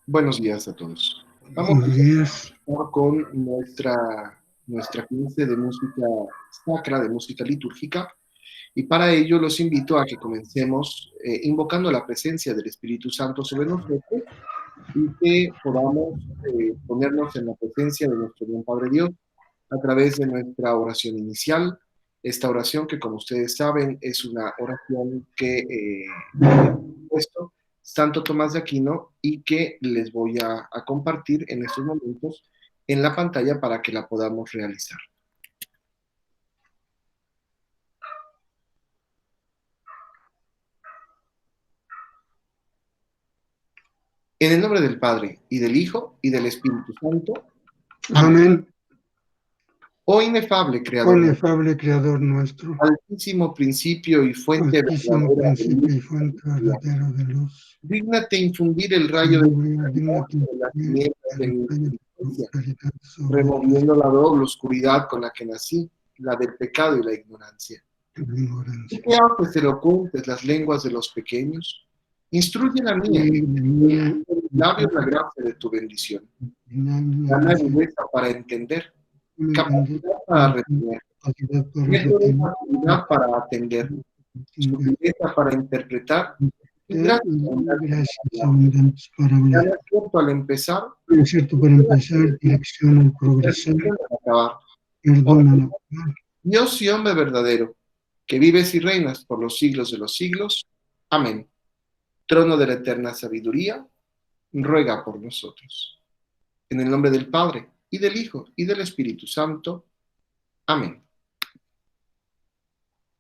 Buenos días a todos. Vamos a Buenos días. empezar con nuestra clase de música sacra, de música litúrgica, y para ello los invito a que comencemos invocando la presencia del Espíritu Santo sobre nosotros y que podamos ponernos en la presencia de nuestro buen Padre Dios a través de nuestra oración inicial. Esta oración que, como ustedes saben, es una oración que nos ha puesto Santo Tomás de Aquino y que les voy a compartir en estos momentos en la pantalla para que la podamos realizar. En el nombre del Padre, y del Hijo, y del Espíritu Santo. Amén. Amén. Oh inefable Oh Creador, inefable Creador nuestro, altísimo principio y fuente altísimo verdadera de luz, principio y fuente verdadero de luz, dígnate infundir el rayo de claridad dignate sobre las infundir tinieblas de el mi rayo de tu existencia, claridad sobre nuestra removiendo la doble oscuridad con la que nací, la del pecado y la ignorancia. ¿Y ignorancia. qué haces elocuentes las lenguas de los pequeños? Instruye la mía, Y de mía, en mis labios la gracia de tu bendición. la Dame gracia, agudeza para entender, me entender, capacidad para retener, capacidad para método y retener, facilidad para atender, sutileza para interpretar y gracia abundante gracias para hablar. abundantes para Dame hablar. acierto al empezar Por cierto, para empezar, dirección al y progresar, perfección al acabar. perdón al acabar. Dios y hombre verdadero, que vives y reinas por los siglos de los siglos. Amén. Trono de la eterna sabiduría, ruega por nosotros. En el nombre del Padre, y del Hijo, y del Espíritu Santo. Amén.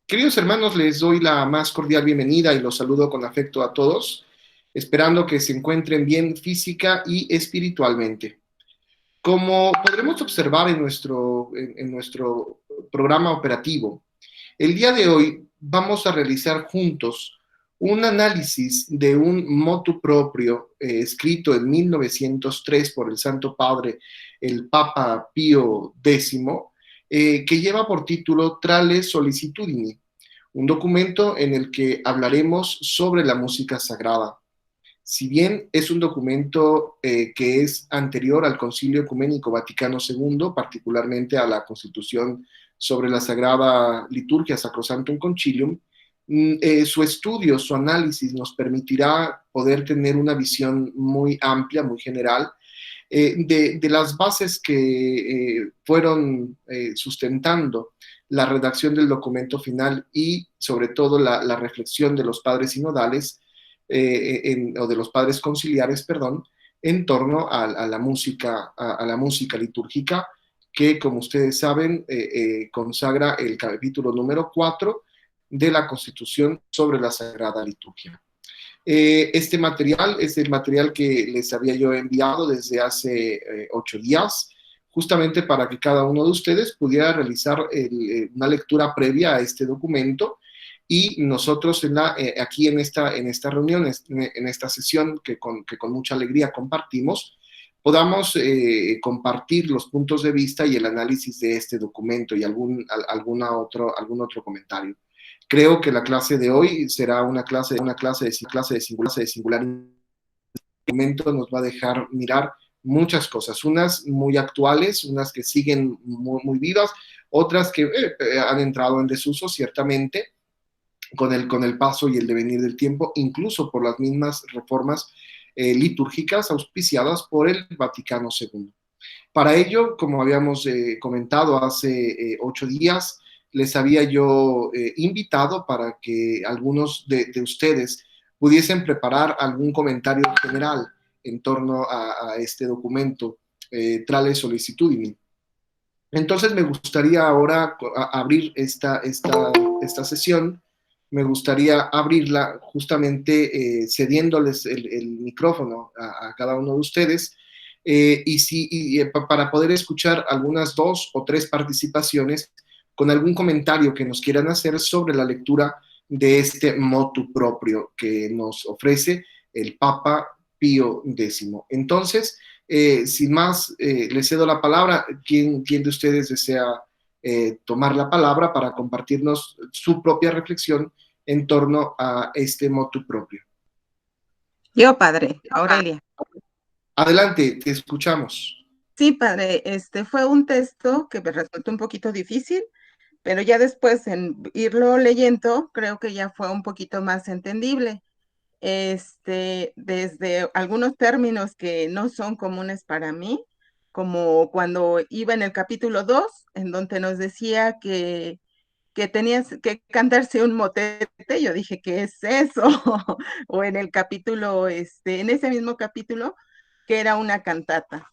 Queridos hermanos, les doy la más cordial bienvenida y los saludo con afecto a todos, esperando que se encuentren bien física y espiritualmente. Como podremos observar en nuestro programa operativo, el día de hoy vamos a realizar juntos un análisis de un motu proprio escrito en 1903 por el Santo Padre, el Papa Pío X, que lleva por título Trale Sollicitudini, un documento en el que hablaremos sobre la música sagrada. Si bien es un documento que es anterior al Concilio Ecuménico Vaticano II, particularmente a la Constitución sobre la Sagrada Liturgia Sacrosanctum Concilium, su estudio, su análisis nos permitirá poder tener una visión muy amplia, muy general, de las bases que fueron sustentando la redacción del documento final y sobre todo la reflexión de los padres sinodales o de los padres conciliares, perdón, en torno a la música litúrgica que, como ustedes saben, consagra el capítulo número 4 de la Constitución sobre la Sagrada Liturgia. Este material es el material que les había yo enviado desde hace 8 días, justamente para que cada uno de ustedes pudiera realizar una lectura previa a este documento y nosotros aquí en esta reunión, en esta sesión que con mucha alegría compartimos, podamos compartir los puntos de vista y el análisis de este documento y algún otro comentario. Creo que la clase de hoy será una clase de singular. El momento nos va a dejar mirar muchas cosas, unas muy actuales, unas que siguen muy vivas, otras que han entrado en desuso ciertamente con el paso y el devenir del tiempo, incluso por las mismas reformas litúrgicas auspiciadas por el Vaticano II. Para ello, como habíamos comentado hace 8 días, les había yo invitado para que algunos de ustedes pudiesen preparar algún comentario general en torno a este documento, Trale Sollicitudini. Entonces me gustaría ahora abrir esta sesión, me gustaría abrirla justamente cediéndoles el micrófono a cada uno de ustedes para poder escuchar algunas 2 o 3 participaciones con algún comentario que nos quieran hacer sobre la lectura de este motu propio que nos ofrece el Papa Pío X. Entonces, sin más, les cedo la palabra. ¿Quién de ustedes desea tomar la palabra para compartirnos su propia reflexión en torno a este motu propio? Yo, padre, Aurelia. Adelante, te escuchamos. Sí, padre, fue un texto que me resultó un poquito difícil, pero ya después en irlo leyendo, creo que ya fue un poquito más entendible. Desde algunos términos que no son comunes para mí, como cuando iba en el capítulo 2, en donde nos decía que tenías que cantarse un motete, yo dije, ¿qué es eso? O en el capítulo, en ese mismo capítulo, que era una cantata.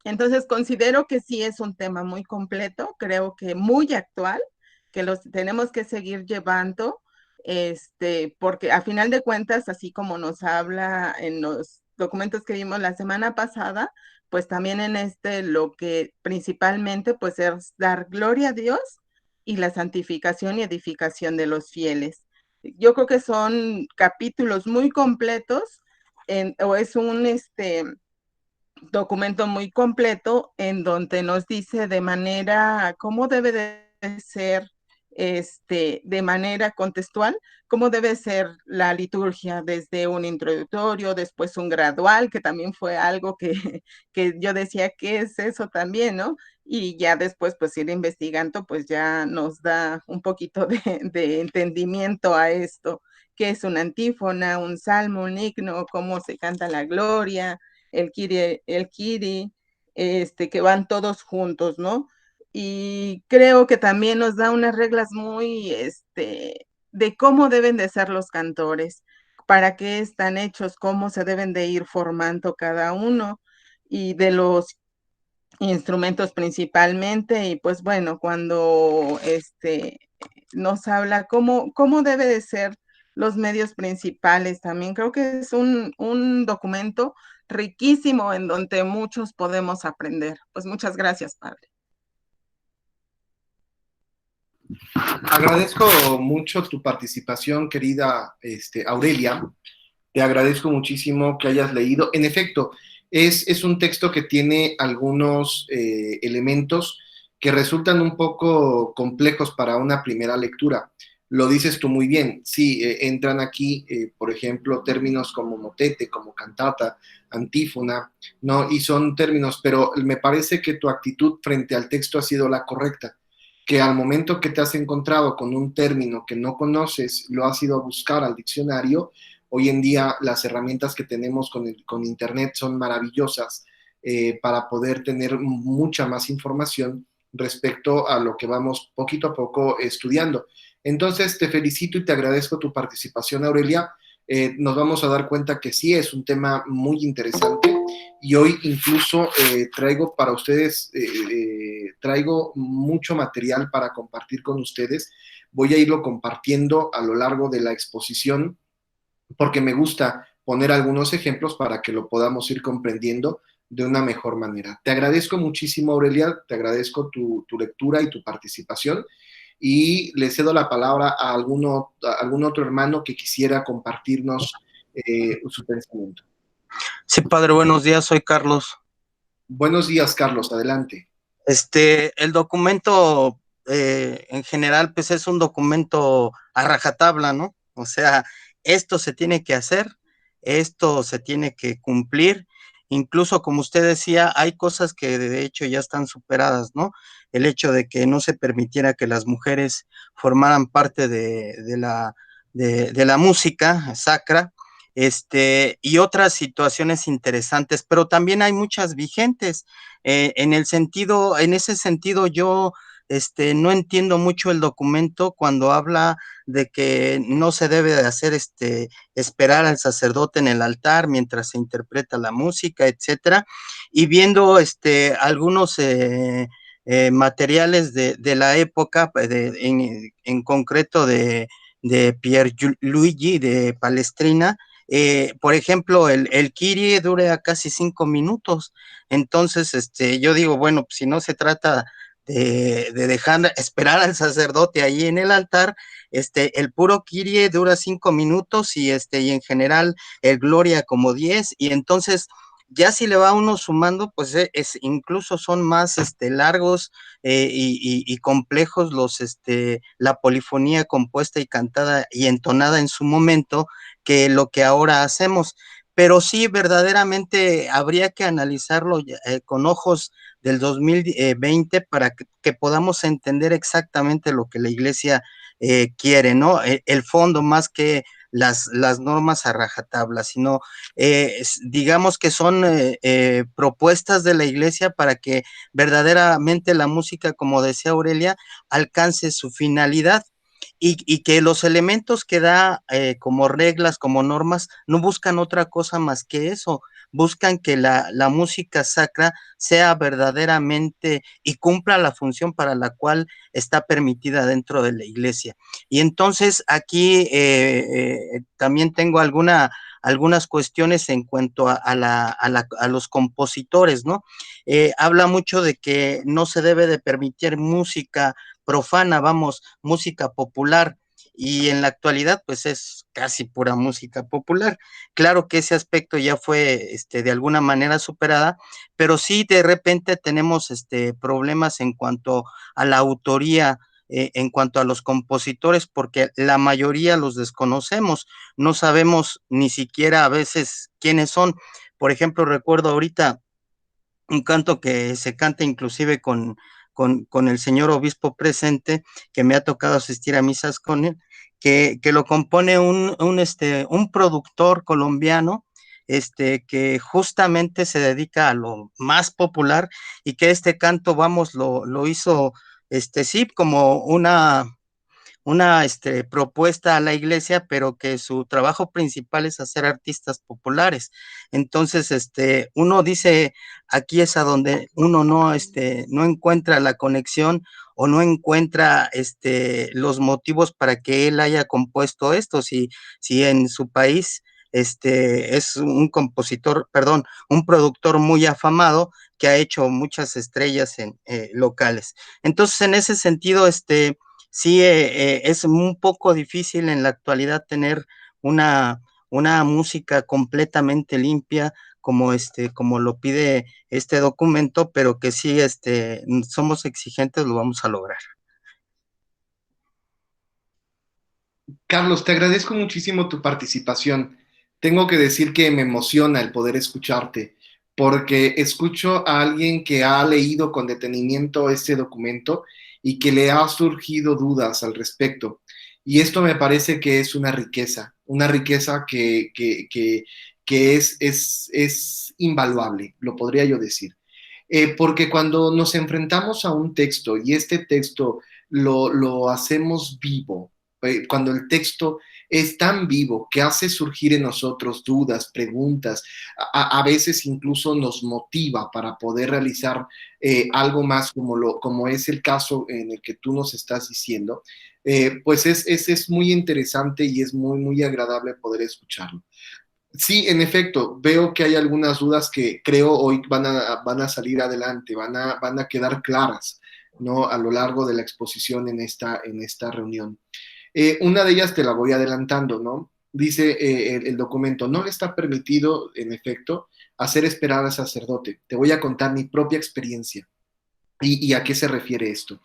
Entonces considero que sí es un tema muy completo, creo que muy actual, que los tenemos que seguir llevando, porque a final de cuentas, así como nos habla en los documentos que vimos la semana pasada, pues también en lo que principalmente pues es dar gloria a Dios y la santificación y edificación de los fieles. Yo creo que son capítulos muy completos, o es un documento muy completo en donde nos dice de manera, cómo debe de ser, de manera contextual, cómo debe ser la liturgia, desde un introductorio, después un gradual, que también fue algo que yo decía, ¿qué es eso también, no? Y ya después, pues ir investigando, pues ya nos da un poquito de entendimiento a esto, qué es una antífona, un salmo, un himno, cómo se canta la gloria, el Kiri, que van todos juntos, ¿no? Y creo que también nos da unas reglas muy, de cómo deben de ser los cantores, para qué están hechos, cómo se deben de ir formando cada uno, y de los instrumentos principalmente, y pues bueno, cuando nos habla cómo debe de ser los medios principales también. Creo que es un documento riquísimo en donde muchos podemos aprender. Pues muchas gracias, padre. Agradezco mucho tu participación, querida Aurelia. Te agradezco muchísimo que hayas leído. En efecto, es un texto que tiene algunos elementos que resultan un poco complejos para una primera lectura. Lo dices tú muy bien. Sí, entran aquí, por ejemplo, términos como motete, como cantata, antífona, ¿no? Y son términos, pero me parece que tu actitud frente al texto ha sido la correcta, que al momento que te has encontrado con un término que no conoces, lo has ido a buscar al diccionario. Hoy en día las herramientas que tenemos con Internet son maravillosas para poder tener mucha más información respecto a lo que vamos poquito a poco estudiando. Entonces, te felicito y te agradezco tu participación, Aurelia. Nos vamos a dar cuenta que sí es un tema muy interesante y hoy incluso traigo para ustedes, traigo mucho material para compartir con ustedes. Voy a irlo compartiendo a lo largo de la exposición porque me gusta poner algunos ejemplos para que lo podamos ir comprendiendo de una mejor manera. Te agradezco muchísimo, Aurelia, te agradezco tu lectura y tu participación y le cedo la palabra a algún otro hermano que quisiera compartirnos su pensamiento. Sí, padre, buenos días, soy Carlos. Buenos días, Carlos, adelante. El documento en general, pues es un documento a rajatabla, ¿no? O sea, esto se tiene que hacer, esto se tiene que cumplir. Incluso, como usted decía, hay cosas que de hecho ya están superadas, ¿no? El hecho de que no se permitiera que las mujeres formaran parte de la música sacra, y otras situaciones interesantes, pero también hay muchas vigentes. En ese sentido, yo no entiendo mucho el documento cuando habla de que no se debe de hacer esperar al sacerdote en el altar mientras se interpreta la música, etcétera, y viendo algunos materiales de la época, en concreto de Pierluigi de Palestrina. Por ejemplo, el Kyrie dura casi 5 minutos. Entonces, yo digo, bueno, pues, si no se trata de dejar esperar al sacerdote ahí en el altar, el puro Kyrie dura 5 minutos y en general el Gloria como 10, y entonces Ya si le va uno sumando, pues incluso son más largos y complejos la polifonía compuesta y cantada y entonada en su momento que lo que ahora hacemos. Pero sí, verdaderamente habría que analizarlo con ojos del 2020 para que podamos entender exactamente lo que la iglesia quiere, ¿no? El fondo más que las normas a rajatabla, sino digamos que son propuestas de la iglesia para que verdaderamente la música, como decía Aurelia, alcance su finalidad y que los elementos que da como reglas, como normas, no buscan otra cosa más que eso, buscan que la música sacra sea verdaderamente y cumpla la función para la cual está permitida dentro de la iglesia. Y entonces aquí también tengo algunas cuestiones en cuanto a los compositores, ¿no? Habla mucho de que no se debe de permitir música profana, vamos, música popular, y en la actualidad pues es casi pura música popular. Claro que ese aspecto ya fue de alguna manera superada, pero sí de repente tenemos problemas en cuanto a la autoría, en cuanto a los compositores, porque la mayoría los desconocemos, no sabemos ni siquiera a veces quiénes son. Por ejemplo, recuerdo ahorita un canto que se canta inclusive con el señor obispo presente, que me ha tocado asistir a misas con él, que lo compone un productor colombiano, que justamente se dedica a lo más popular y que este canto, vamos, lo hizo, sí, como una propuesta a la iglesia, pero que su trabajo principal es hacer artistas populares. Entonces, uno dice, aquí es a donde uno no encuentra la conexión o no encuentra los motivos para que él haya compuesto esto, si en su país es un compositor, perdón, un productor muy afamado que ha hecho muchas estrellas locales. Entonces, en ese sentido, sí, es un poco difícil en la actualidad tener una música completamente limpia como lo pide este documento, pero que sí, somos exigentes, lo vamos a lograr. Carlos, te agradezco muchísimo tu participación. Tengo que decir que me emociona el poder escucharte, porque escucho a alguien que ha leído con detenimiento este documento y que le ha surgido dudas al respecto. Y esto me parece que es una riqueza que es invaluable, lo podría yo decir. Porque cuando nos enfrentamos a un texto y este texto lo hacemos vivo, cuando el texto es tan vivo que hace surgir en nosotros dudas, preguntas, a veces incluso nos motiva para poder realizar algo más como es el caso en el que tú nos estás diciendo, pues es muy interesante y es muy, muy agradable poder escucharlo. Sí, en efecto, veo que hay algunas dudas que creo hoy van a salir adelante, van a quedar claras, ¿no? A lo largo de la exposición en esta reunión. Una de ellas te la voy adelantando, ¿no? Dice el documento, no le está permitido, en efecto, hacer esperar al sacerdote. Te voy a contar mi propia experiencia y a qué se refiere esto.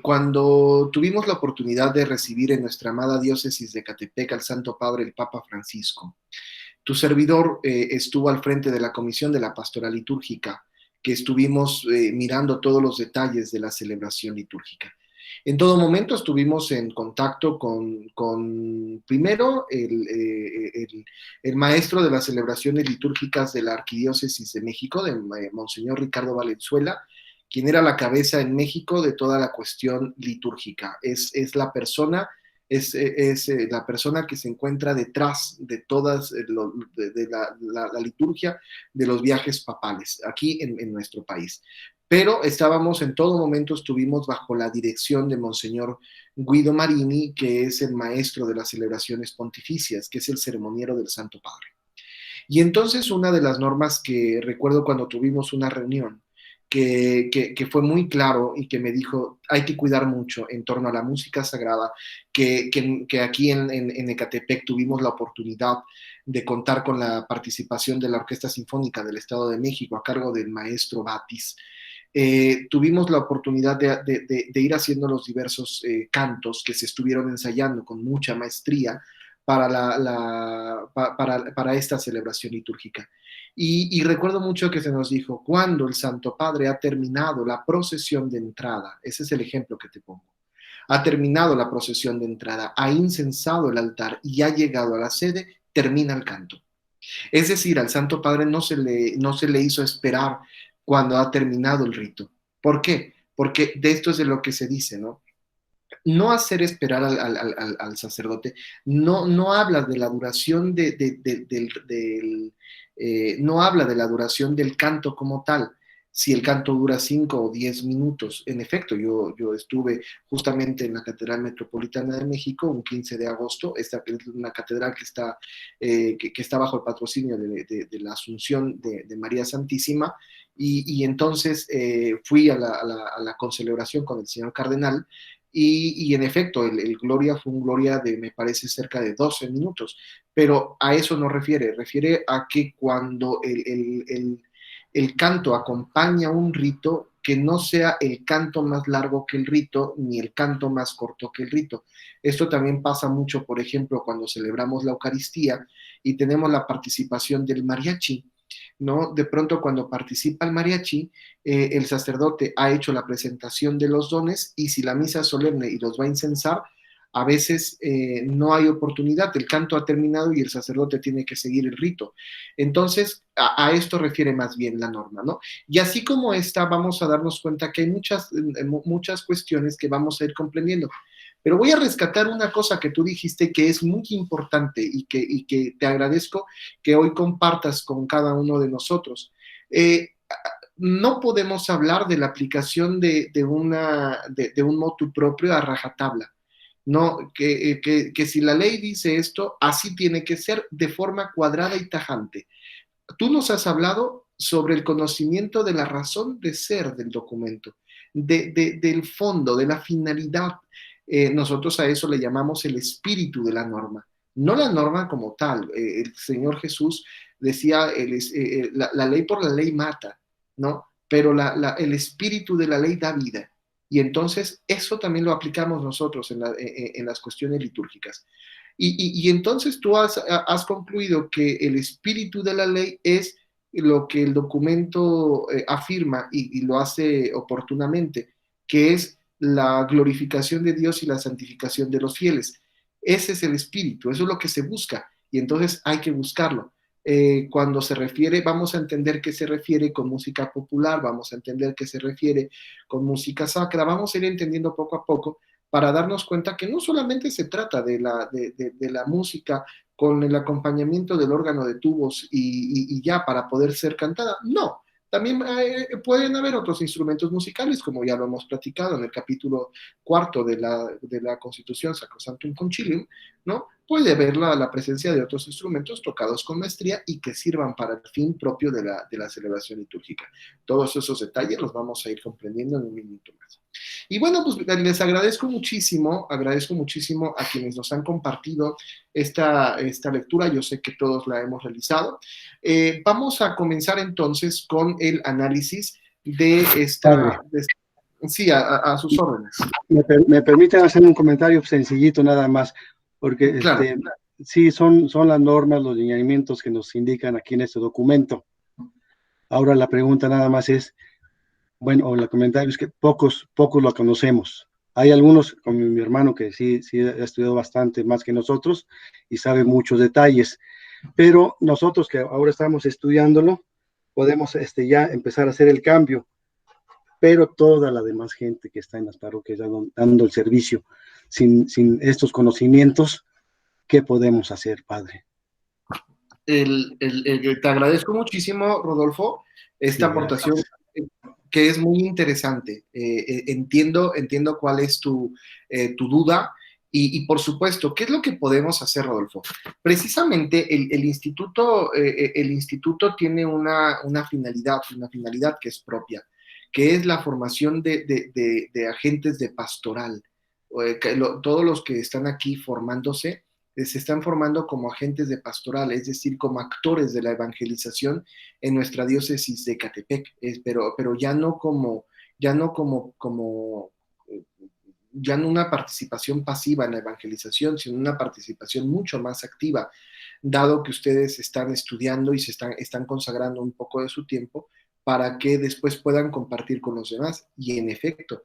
Cuando tuvimos la oportunidad de recibir en nuestra amada diócesis de Catepec al Santo Padre, el Papa Francisco, tu servidor estuvo al frente de la comisión de la pastoral litúrgica, que estuvimos mirando todos los detalles de la celebración litúrgica. En todo momento estuvimos en contacto con primero, el maestro de las celebraciones litúrgicas de la Arquidiócesis de México, de Monseñor Ricardo Valenzuela, quien era la cabeza en México de toda la cuestión litúrgica. Es la persona la persona que se encuentra detrás de todas la liturgia de los viajes papales aquí en nuestro país. Pero estábamos en todo momento, estuvimos bajo la dirección de Monseñor Guido Marini, que es el maestro de las celebraciones pontificias, que es el ceremoniero del Santo Padre. Y entonces una de las normas que recuerdo cuando tuvimos una reunión, que fue muy claro y que me dijo, hay que cuidar mucho en torno a la música sagrada, que aquí en Ecatepec tuvimos la oportunidad de contar con la participación de la Orquesta Sinfónica del Estado de México a cargo del maestro Batis. Tuvimos la oportunidad de ir haciendo los diversos cantos que se estuvieron ensayando con mucha maestría para esta celebración litúrgica. Y recuerdo mucho que se nos dijo, cuando el Santo Padre ha terminado la procesión de entrada, ese es el ejemplo que te pongo, ha terminado la procesión de entrada, ha incensado el altar y ha llegado a la sede, termina el canto. Es decir, al Santo Padre no se le hizo esperar cuando ha terminado el rito. ¿Por qué? Porque de esto es de lo que se dice, ¿no? No hacer esperar al sacerdote, no habla de la duración no habla de la duración del canto como tal, si el canto dura 5 o 10 minutos. En efecto, yo estuve justamente en la Catedral Metropolitana de México un 15 de agosto, esta es una catedral que está bajo el patrocinio de la Asunción de María Santísima, y entonces fui a la concelebración con el señor cardenal, y en efecto, el Gloria fue un Gloria de, me parece, cerca de 12 minutos, pero a eso no refiere a que cuando el canto acompaña un rito, que no sea el canto más largo que el rito, ni el canto más corto que el rito. Esto también pasa mucho, por ejemplo, cuando celebramos la Eucaristía y tenemos la participación del mariachi, ¿no? De pronto cuando participa el mariachi, el sacerdote ha hecho la presentación de los dones, y si la misa es solemne y los va a incensar, a veces no hay oportunidad, el canto ha terminado y el sacerdote tiene que seguir el rito. Entonces, a esto refiere más bien la norma, ¿no? Y así como esta, vamos a darnos cuenta que hay muchas cuestiones que vamos a ir comprendiendo. Pero voy a rescatar una cosa que tú dijiste que es muy importante y que te agradezco que hoy compartas con cada uno de nosotros. No podemos hablar de la aplicación de un motu propio a rajatabla. No, que si la ley dice esto, así tiene que ser, de forma cuadrada y tajante. Tú nos has hablado sobre el conocimiento de la razón de ser del documento, del fondo, de la finalidad. Nosotros a eso le llamamos el espíritu de la norma, no la norma como tal. El Señor Jesús decía, la ley por la ley mata, ¿no? Pero el espíritu de la ley da vida. Y entonces eso también lo aplicamos nosotros en las cuestiones litúrgicas. Y entonces tú has concluido que el espíritu de la ley es lo que el documento afirma y lo hace oportunamente, que es la glorificación de Dios y la santificación de los fieles. Ese es el espíritu, eso es lo que se busca, y entonces hay que buscarlo. Cuando se refiere, vamos a entender qué se refiere con música popular, vamos a entender qué se refiere con música sacra, vamos a ir entendiendo poco a poco para darnos cuenta que no solamente se trata de la música con el acompañamiento del órgano de tubos y ya para poder ser cantada, no. También pueden haber otros instrumentos musicales, como ya lo hemos platicado en el capítulo 4 de la Constitución Sacrosanctum Concilium, ¿no? Puede haber la presencia de otros instrumentos tocados con maestría y que sirvan para el fin propio de la celebración litúrgica. Todos esos detalles los vamos a ir comprendiendo en un minuto más. Y bueno, pues les agradezco muchísimo a quienes nos han compartido esta lectura. Yo sé que todos la hemos realizado. Vamos a comenzar entonces con el análisis de esta... Sí, a sus órdenes. Me permiten hacer un comentario sencillito nada más, porque claro. Sí, son las normas, los lineamientos que nos indican aquí en este documento. Ahora la pregunta nada más es, bueno, o el comentario es que pocos lo conocemos. Hay algunos, como mi hermano, que sí ha estudiado bastante más que nosotros y sabe muchos detalles, pero nosotros que ahora estamos estudiándolo, podemos ya empezar a hacer el cambio, pero toda la demás gente que está en las parroquias dando el servicio, sin estos conocimientos, ¿qué podemos hacer, padre? Te agradezco muchísimo, Rodolfo, esta aportación que es muy interesante. Entiendo cuál es tu duda y por supuesto, ¿qué es lo que podemos hacer, Rodolfo? Precisamente el instituto tiene una finalidad que es propia, que es la formación de agentes de pastoral. Todos los que están aquí formándose se están formando como agentes de pastoral, es decir, como actores de la evangelización en nuestra diócesis de Ecatepec, pero ya no ya no una participación pasiva en la evangelización, sino una participación mucho más activa, dado que ustedes están estudiando y están consagrando un poco de su tiempo para que después puedan compartir con los demás. Y en efecto,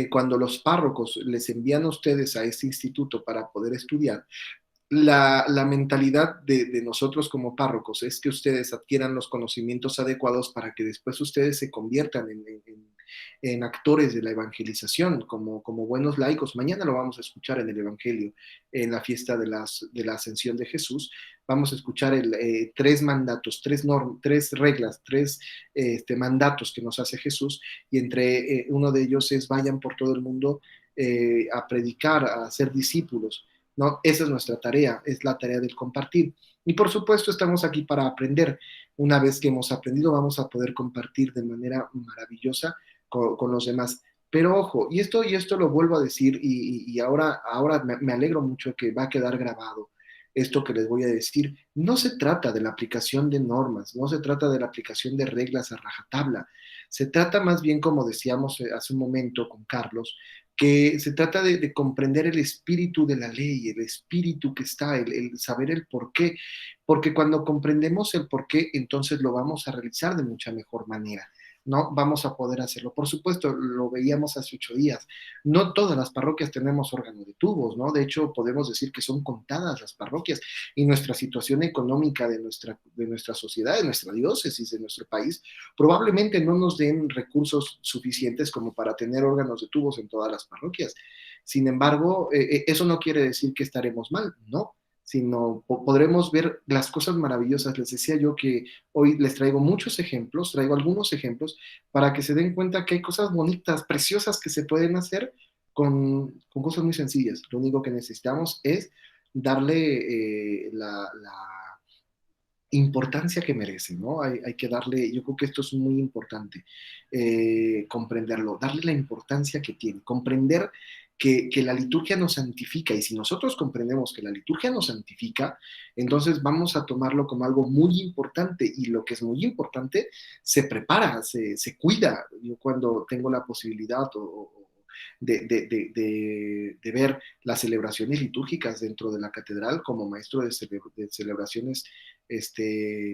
cuando los párrocos les envían a ustedes a este instituto para poder estudiar, la mentalidad de nosotros como párrocos es que ustedes adquieran los conocimientos adecuados para que después ustedes se conviertan en actores de la evangelización, como buenos laicos. Mañana lo vamos a escuchar en el Evangelio, en la fiesta de la Ascensión de Jesús. Vamos a escuchar tres mandatos, tres reglas, tres mandatos que nos hace Jesús, y entre uno de ellos es: vayan por todo el mundo a predicar, a hacer discípulos. ¿No? Esa es nuestra tarea, es la tarea del compartir. Y por supuesto estamos aquí para aprender. Una vez que hemos aprendido, vamos a poder compartir de manera maravillosa con los demás. Pero ojo, y esto lo vuelvo a decir, y ahora me alegro mucho que va a quedar grabado esto que les voy a decir. No se trata de la aplicación de normas, no se trata de la aplicación de reglas a rajatabla. Se trata más bien, como decíamos hace un momento con Carlos, que se trata de comprender el espíritu de la ley, el espíritu que está, el saber el por qué, porque cuando comprendemos el por qué, entonces lo vamos a realizar de mucha mejor manera, ¿no? Vamos a poder hacerlo. Por supuesto, lo veíamos hace 8 días, no todas las parroquias tenemos órgano de tubos, ¿no? De hecho, podemos decir que son contadas las parroquias, y nuestra situación económica de nuestra sociedad, de nuestra diócesis, de nuestro país, probablemente no nos den recursos suficientes como para tener órganos de tubos en todas las parroquias. Sin embargo, eso no quiere decir que estaremos mal, ¿no? Sino podremos ver las cosas maravillosas. Les decía yo que hoy les traigo algunos ejemplos para que se den cuenta que hay cosas bonitas, preciosas que se pueden hacer con cosas muy sencillas. Lo único que necesitamos es darle la importancia que merece, ¿no? Hay que darle, yo creo que esto es muy importante, comprenderlo, darle la importancia que tiene, comprender que la liturgia nos santifica, y si nosotros comprendemos que la liturgia nos santifica, entonces vamos a tomarlo como algo muy importante, y lo que es muy importante se prepara, se cuida. Yo cuando tengo la posibilidad de ver las celebraciones litúrgicas dentro de la catedral, como maestro de celebraciones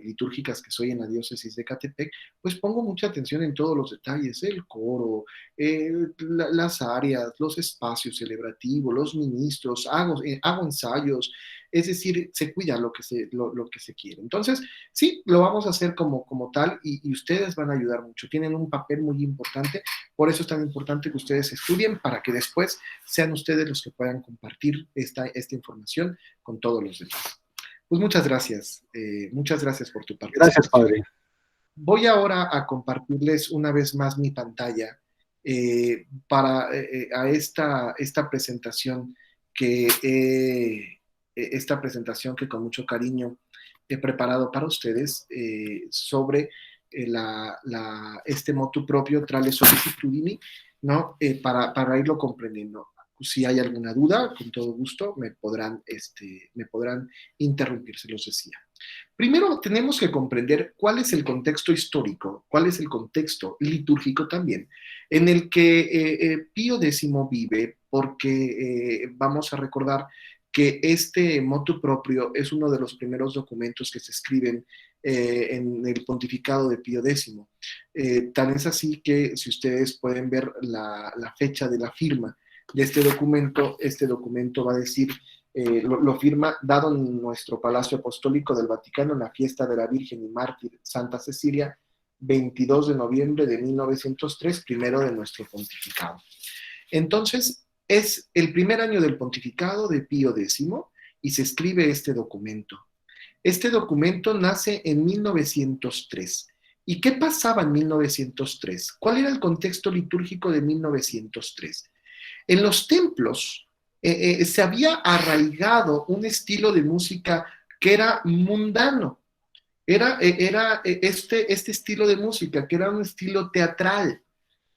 litúrgicas que soy en la diócesis de Ecatepec, pues pongo mucha atención en todos los detalles: el coro, las áreas, los espacios celebrativos, los ministros, hago ensayos. Es decir, se cuida lo que se quiere. Entonces, sí, lo vamos a hacer como tal, y ustedes van a ayudar mucho. Tienen un papel muy importante, por eso es tan importante que ustedes estudien, para que después sean ustedes los que puedan compartir esta información con todos los demás. Pues muchas gracias por tu participación. Gracias, padre. Voy ahora a compartirles una vez más mi pantalla para esta presentación que con mucho cariño he preparado para ustedes sobre este motu proprio tra le sollecitudini, ¿no? Para irlo comprendiendo. Si hay alguna duda, con todo gusto me podrán interrumpir, se los decía. Primero tenemos que comprender cuál es el contexto histórico, cuál es el contexto litúrgico también, en el que Pío X vive, porque vamos a recordar que este motu proprio es uno de los primeros documentos que se escriben en el pontificado de Pío X. Tan es así que, si ustedes pueden ver la fecha de la firma de este documento va a decir, lo firma dado en nuestro Palacio Apostólico del Vaticano en la fiesta de la Virgen y Mártir Santa Cecilia, 22 de noviembre de 1903, primero de nuestro pontificado. Entonces, es el primer año del pontificado de Pío X y se escribe este documento. Este documento nace en 1903. ¿Y qué pasaba en 1903? ¿Cuál era el contexto litúrgico de 1903? En los templos se había arraigado un estilo de música que era mundano. Era este estilo de música, que era un estilo teatral,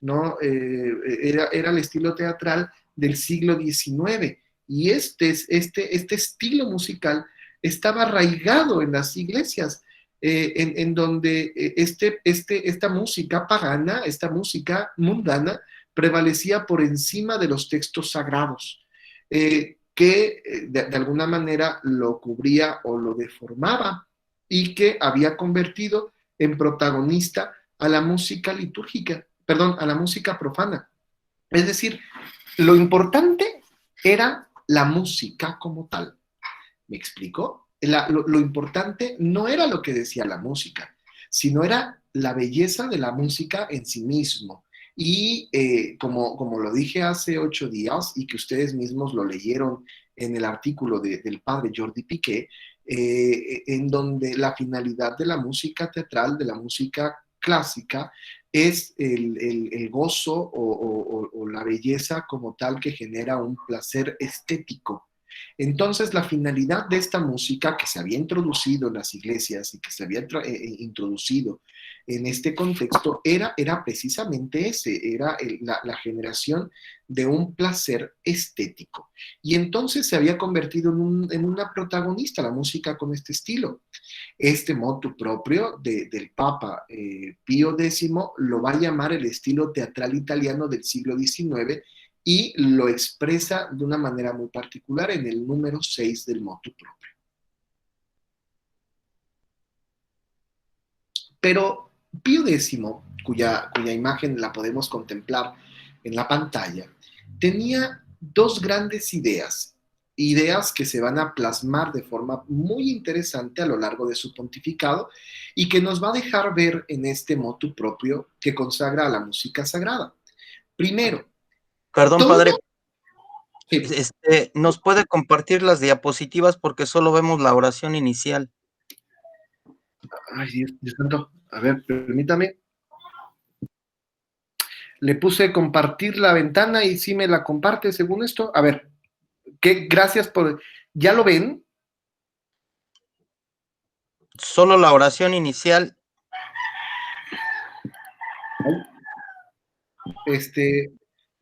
¿no? Era el estilo teatral del siglo XIX, y este estilo musical estaba arraigado en las iglesias, en donde esta música pagana, esta música mundana, prevalecía por encima de los textos sagrados, que de alguna manera lo cubría o lo deformaba, y que había convertido en protagonista a la música litúrgica, perdón, a la música profana. Es decir, lo importante era la música como tal. ¿Me explico? Lo importante no era lo que decía la música, sino era la belleza de la música en sí mismo. Y como lo dije hace 8 días, y que ustedes mismos lo leyeron en el artículo del padre Jordi Piqué, en donde la finalidad de la música teatral, de la música clásica, es el gozo o la belleza como tal, que genera un placer estético. Entonces, la finalidad de esta música, que se había introducido en las iglesias y que se había introducido en este contexto, era precisamente ese, era la generación de un placer estético. Y entonces se había convertido en una protagonista la música con este estilo. Este motu propio del Papa Pío X lo va a llamar el estilo teatral italiano del siglo XIX, y lo expresa de una manera muy particular en el número 6 del motu propio. Pero Pío X, cuya imagen la podemos contemplar en la pantalla, tenía 2 grandes ideas que se van a plasmar de forma muy interesante a lo largo de su pontificado, y que nos va a dejar ver en este motu propio que consagra a la música sagrada. Primero, perdón, padre, sí. ¿nos puede compartir las diapositivas? Porque solo vemos la oración inicial. Ay, Dios santo. A ver, permítame. Le puse compartir la ventana y sí me la comparte según esto. A ver, gracias por... ¿Ya lo ven? Solo la oración inicial.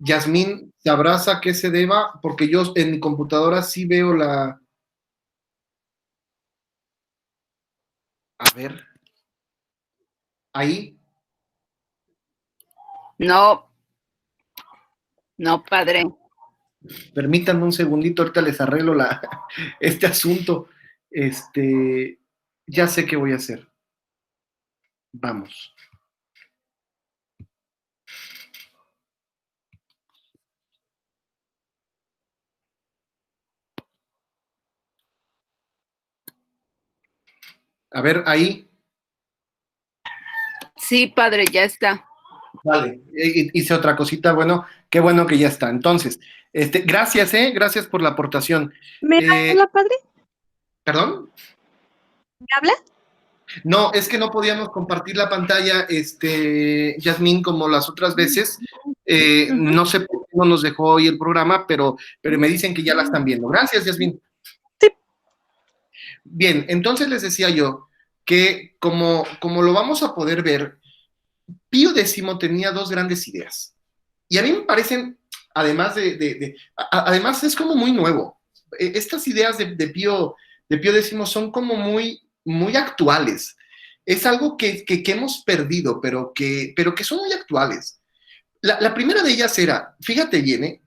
Yasmín, ¿sabrás a qué se deba? Porque yo en mi computadora sí veo la... A ver. Ahí. No, padre. Permítanme un segundito, ahorita les arreglo este asunto. Ya sé qué voy a hacer. Vamos. A ver, ahí. Sí, padre, ya está. Vale, hice otra cosita, bueno, qué bueno que ya está. Entonces, gracias, gracias por la aportación. ¿Me habla, padre? ¿Perdón? ¿Me habla? No, es que no podíamos compartir la pantalla, Yasmín, como las otras veces. No sé por qué no nos dejó hoy el programa, pero me dicen que ya la están viendo. Gracias, Yasmín. Sí. Bien, entonces les decía yo que como lo vamos a poder ver, Pío X tenía 2 grandes ideas. Y a mí me parecen, además además es como muy nuevo. Estas ideas de Pío X son como muy actuales. Es algo que hemos perdido, pero que son muy actuales. La primera de ellas era, fíjate bien,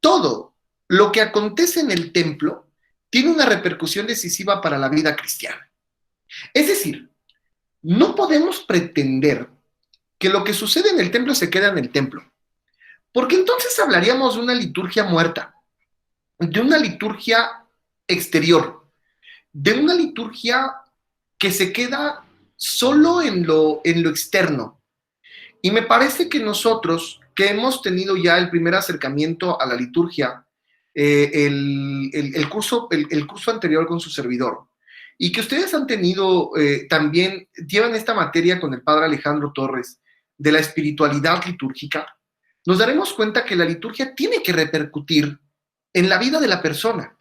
todo lo que acontece en el templo tiene una repercusión decisiva para la vida cristiana. Es decir, no podemos pretender que lo que sucede en el templo se queda en el templo, porque entonces hablaríamos de una liturgia muerta, de una liturgia exterior, de una liturgia que se queda solo en lo externo. Y me parece que nosotros, que hemos tenido ya el primer acercamiento a la liturgia, el curso anterior con su servidor, y que ustedes han tenido también, llevan esta materia con el padre Alejandro Torres, de la espiritualidad litúrgica, nos daremos cuenta que la liturgia tiene que repercutir en la vida de la persona,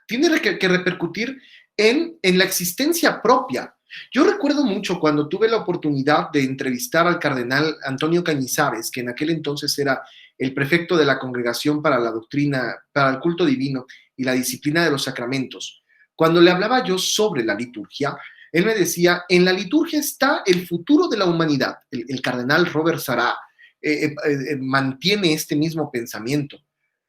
tiene que repercutir en la existencia propia, Yo recuerdo mucho cuando tuve la oportunidad de entrevistar al cardenal Antonio Cañizares, que en aquel entonces era el prefecto de la Congregación para la Doctrina, para el Culto Divino y la Disciplina de los Sacramentos. Cuando le hablaba yo sobre la liturgia, él me decía, en la liturgia está el futuro de la humanidad. El cardenal Robert Sará mantiene este mismo pensamiento.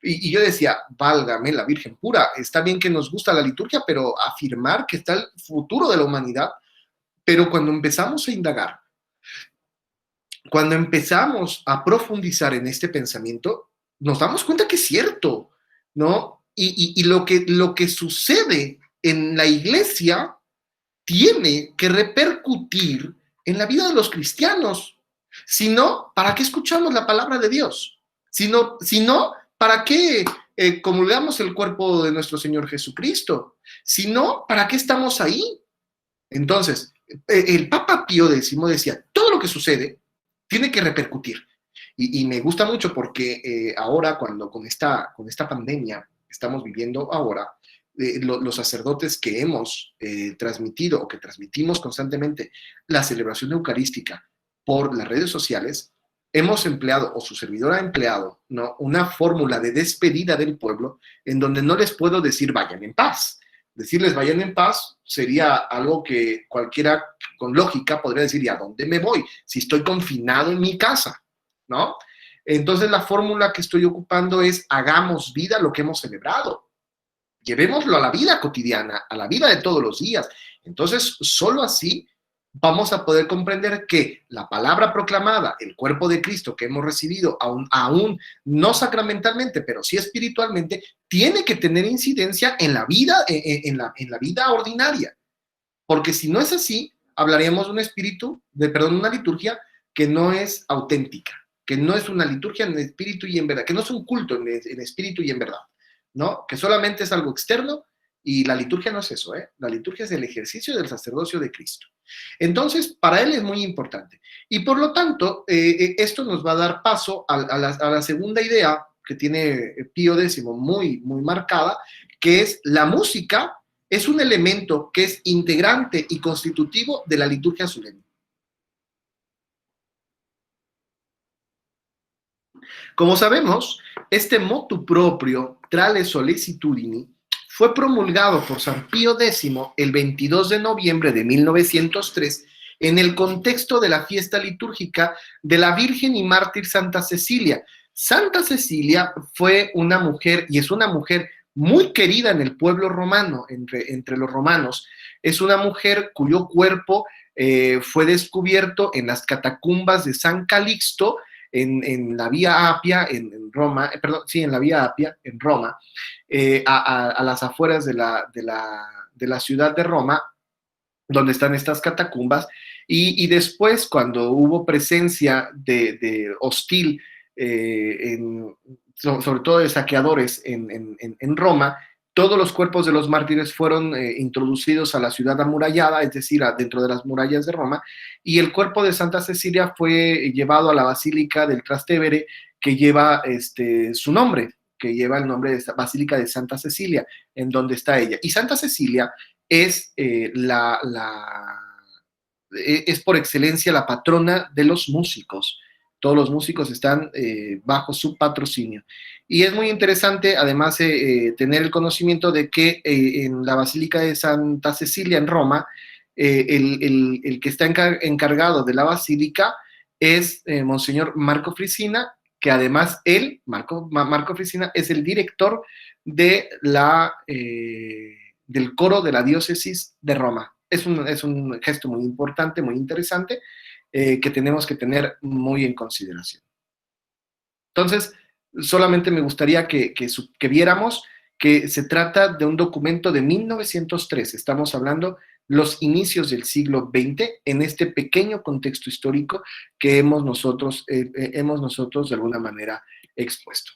Y yo decía, válgame la Virgen pura, está bien que nos gusta la liturgia, pero afirmar que está el futuro de la humanidad. Pero cuando empezamos a indagar, cuando empezamos a profundizar en este pensamiento, nos damos cuenta que es cierto, ¿no? Y lo que sucede en la iglesia tiene que repercutir en la vida de los cristianos. Si no, ¿para qué escuchamos la palabra de Dios? Si no, ¿para qué comulgamos el cuerpo de nuestro Señor Jesucristo? Si no, ¿para qué estamos ahí? Entonces, el Papa Pío X decía, todo lo que sucede tiene que repercutir. Y me gusta mucho porque ahora, cuando con esta pandemia estamos viviendo ahora, los sacerdotes que hemos transmitido o que transmitimos constantemente la celebración eucarística por las redes sociales, hemos empleado, o su servidor ha empleado, ¿no?, una fórmula de despedida del pueblo en donde no les puedo decir vayan en paz. Decirles vayan en paz sería algo que cualquiera con lógica podría decir, ¿y a dónde me voy? Si estoy confinado en mi casa, ¿no? Entonces la fórmula que estoy ocupando es hagamos vida lo que hemos celebrado. Llevémoslo a la vida cotidiana, a la vida de todos los días. Entonces, solo así vamos a poder comprender que la palabra proclamada, el cuerpo de Cristo que hemos recibido, aún no sacramentalmente, pero sí espiritualmente, tiene que tener incidencia en la vida, en la vida ordinaria. Porque si no es así, hablaríamos de una liturgia que no es auténtica, que no es una liturgia en espíritu y en verdad, que no es un culto en espíritu y en verdad, ¿no? Que solamente es algo externo. Y la liturgia no es eso, ¿eh? La liturgia es el ejercicio del sacerdocio de Cristo. Entonces, para él es muy importante. Y por lo tanto, esto nos va a dar paso a la segunda idea que tiene Pío X muy, muy marcada, que es la música es un elemento que es integrante y constitutivo de la liturgia solemne. Como sabemos, este motu proprio, trale sollecitudini, fue promulgado por San Pío X el 22 de noviembre de 1903 en el contexto de la fiesta litúrgica de la Virgen y Mártir Santa Cecilia. Santa Cecilia fue una mujer, y es una mujer muy querida en el pueblo romano, entre los romanos. Es una mujer cuyo cuerpo fue descubierto en las catacumbas de San Calixto, en la Vía Apia, en Roma, en la Vía Apia, en Roma, a las afueras de la ciudad de Roma, donde están estas catacumbas, y después, cuando hubo presencia de hostil, sobre todo de saqueadores en Roma, todos los cuerpos de los mártires fueron introducidos a la ciudad amurallada, es decir, dentro de las murallas de Roma, y el cuerpo de Santa Cecilia fue llevado a la Basílica del Trastevere, que lleva su nombre, que lleva el nombre de Basílica de Santa Cecilia, en donde está ella. Y Santa Cecilia es es por excelencia la patrona de los músicos. Todos los músicos están bajo su patrocinio. Y es muy interesante, además, tener el conocimiento de que en la Basílica de Santa Cecilia, en Roma, el que está encargado de la basílica es Monseñor Marco Frisina, que además Marco Frisina, es el director de del coro de la diócesis de Roma. Es un gesto muy importante, muy interesante, que tenemos que tener muy en consideración. Entonces, solamente me gustaría que viéramos que se trata de un documento de 1903. Estamos hablando los inicios del siglo XX en este pequeño contexto histórico que hemos nosotros de alguna manera expuesto.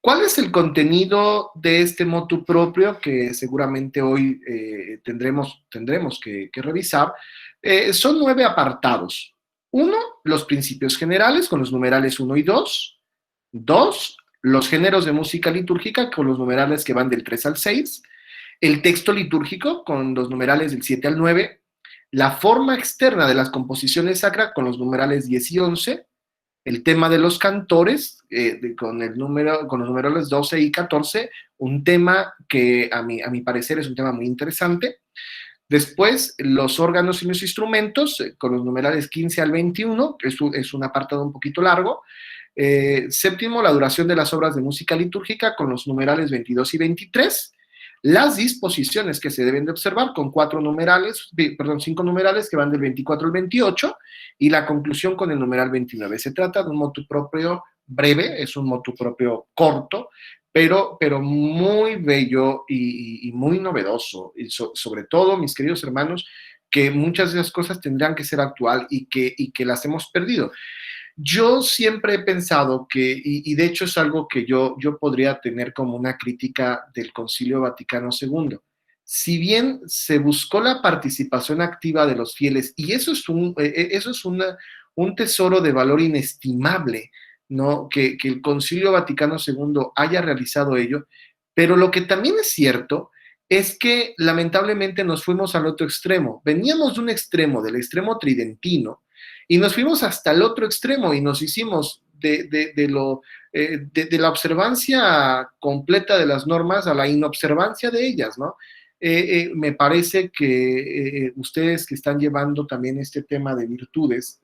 ¿Cuál es el contenido de este motu proprio que seguramente hoy tendremos que revisar? Son 9 apartados. 1, los principios generales con los numerales 1 y 2. 2, los géneros de música litúrgica con los numerales que van del 3 al 6. El texto litúrgico con los numerales del 7 al 9. la forma externa de las composiciones sacras con los numerales 10 y 11, el tema de los cantores con los numerales 12 y 14, un tema que a mi parecer es un tema muy interesante. Después, los órganos y los instrumentos, con los numerales 15 al 21, que es un apartado un poquito largo. Séptimo, la duración de las obras de música litúrgica, con los numerales 22 y 23. Las disposiciones que se deben de observar, con 5 numerales que van del 24 al 28, y la conclusión con el numeral 29. Se trata de un motu proprio breve, es un motu proprio corto, pero muy bello y muy novedoso, y sobre todo, mis queridos hermanos, que muchas de esas cosas tendrán que ser actual y que las hemos perdido. Yo siempre he pensado que, y de hecho es algo que yo podría tener como una crítica del Concilio Vaticano II, si bien se buscó la participación activa de los fieles, y eso es un tesoro de valor inestimable, ¿no? Que el Concilio Vaticano II haya realizado ello, pero lo que también es cierto es que lamentablemente nos fuimos al otro extremo. Veníamos de un extremo, del extremo tridentino, y nos fuimos hasta el otro extremo y nos hicimos de la observancia completa de las normas a la inobservancia de ellas, ¿no? Me parece que ustedes que están llevando también este tema de virtudes,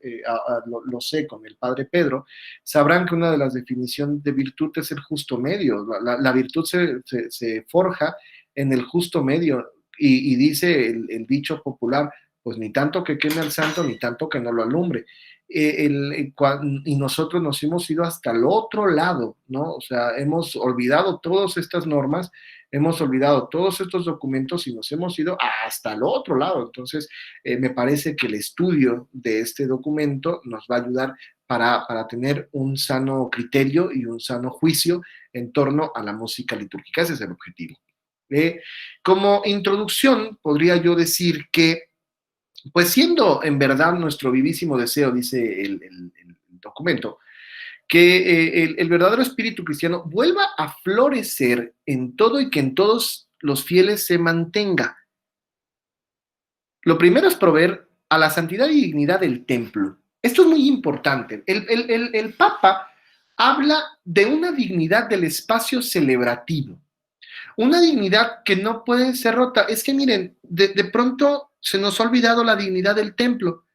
lo sé con el padre Pedro, sabrán que una de las definiciones de virtud es el justo medio. La virtud se forja en el justo medio y dice el dicho popular, pues ni tanto que queme al santo, ni tanto que no lo alumbre. Y nosotros nos hemos ido hasta el otro lado, ¿no? O sea, hemos olvidado todas estas normas, hemos olvidado todos estos documentos y nos hemos ido hasta el otro lado. Entonces, me parece que el estudio de este documento nos va a ayudar para tener un sano criterio y un sano juicio en torno a la música litúrgica. Ese es el objetivo. Como introducción, podría yo decir que, pues siendo en verdad nuestro vivísimo deseo, dice el documento, que el verdadero espíritu cristiano vuelva a florecer en todo y que en todos los fieles se mantenga. Lo primero es proveer a la santidad y dignidad del templo. Esto es muy importante. El Papa habla de una dignidad del espacio celebrativo, una dignidad que no puede ser rota. Es que miren, de pronto se nos ha olvidado la dignidad del templo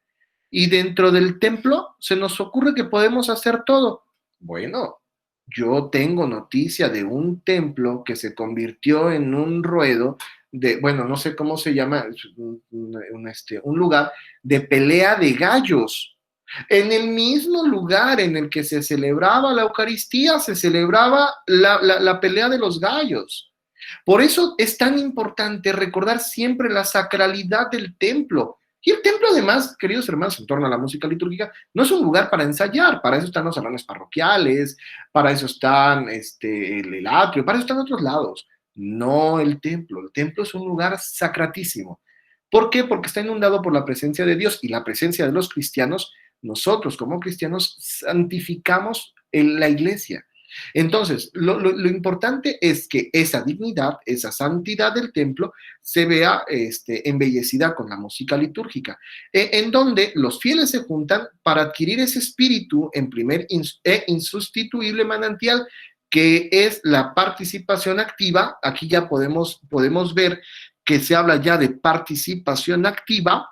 y dentro del templo se nos ocurre que podemos hacer todo. Bueno, yo tengo noticia de un templo que se convirtió en un ruedo bueno, no sé cómo se llama, un lugar de pelea de gallos. En el mismo lugar en el que se celebraba la Eucaristía, se celebraba la pelea de los gallos. Por eso es tan importante recordar siempre la sacralidad del templo. Y el templo, además, queridos hermanos, en torno a la música litúrgica, no es un lugar para ensayar. Para eso están los salones parroquiales, para eso están el atrio, para eso están otros lados. No el templo. El templo es un lugar sacratísimo. ¿Por qué? Porque está inundado por la presencia de Dios y la presencia de los cristianos. Nosotros, como cristianos, santificamos la iglesia. Entonces, lo importante es que esa dignidad, esa santidad del templo se vea embellecida con la música litúrgica, en donde los fieles se juntan para adquirir ese espíritu en primer e insustituible manantial, que es la participación activa. Aquí ya podemos ver que se habla ya de participación activa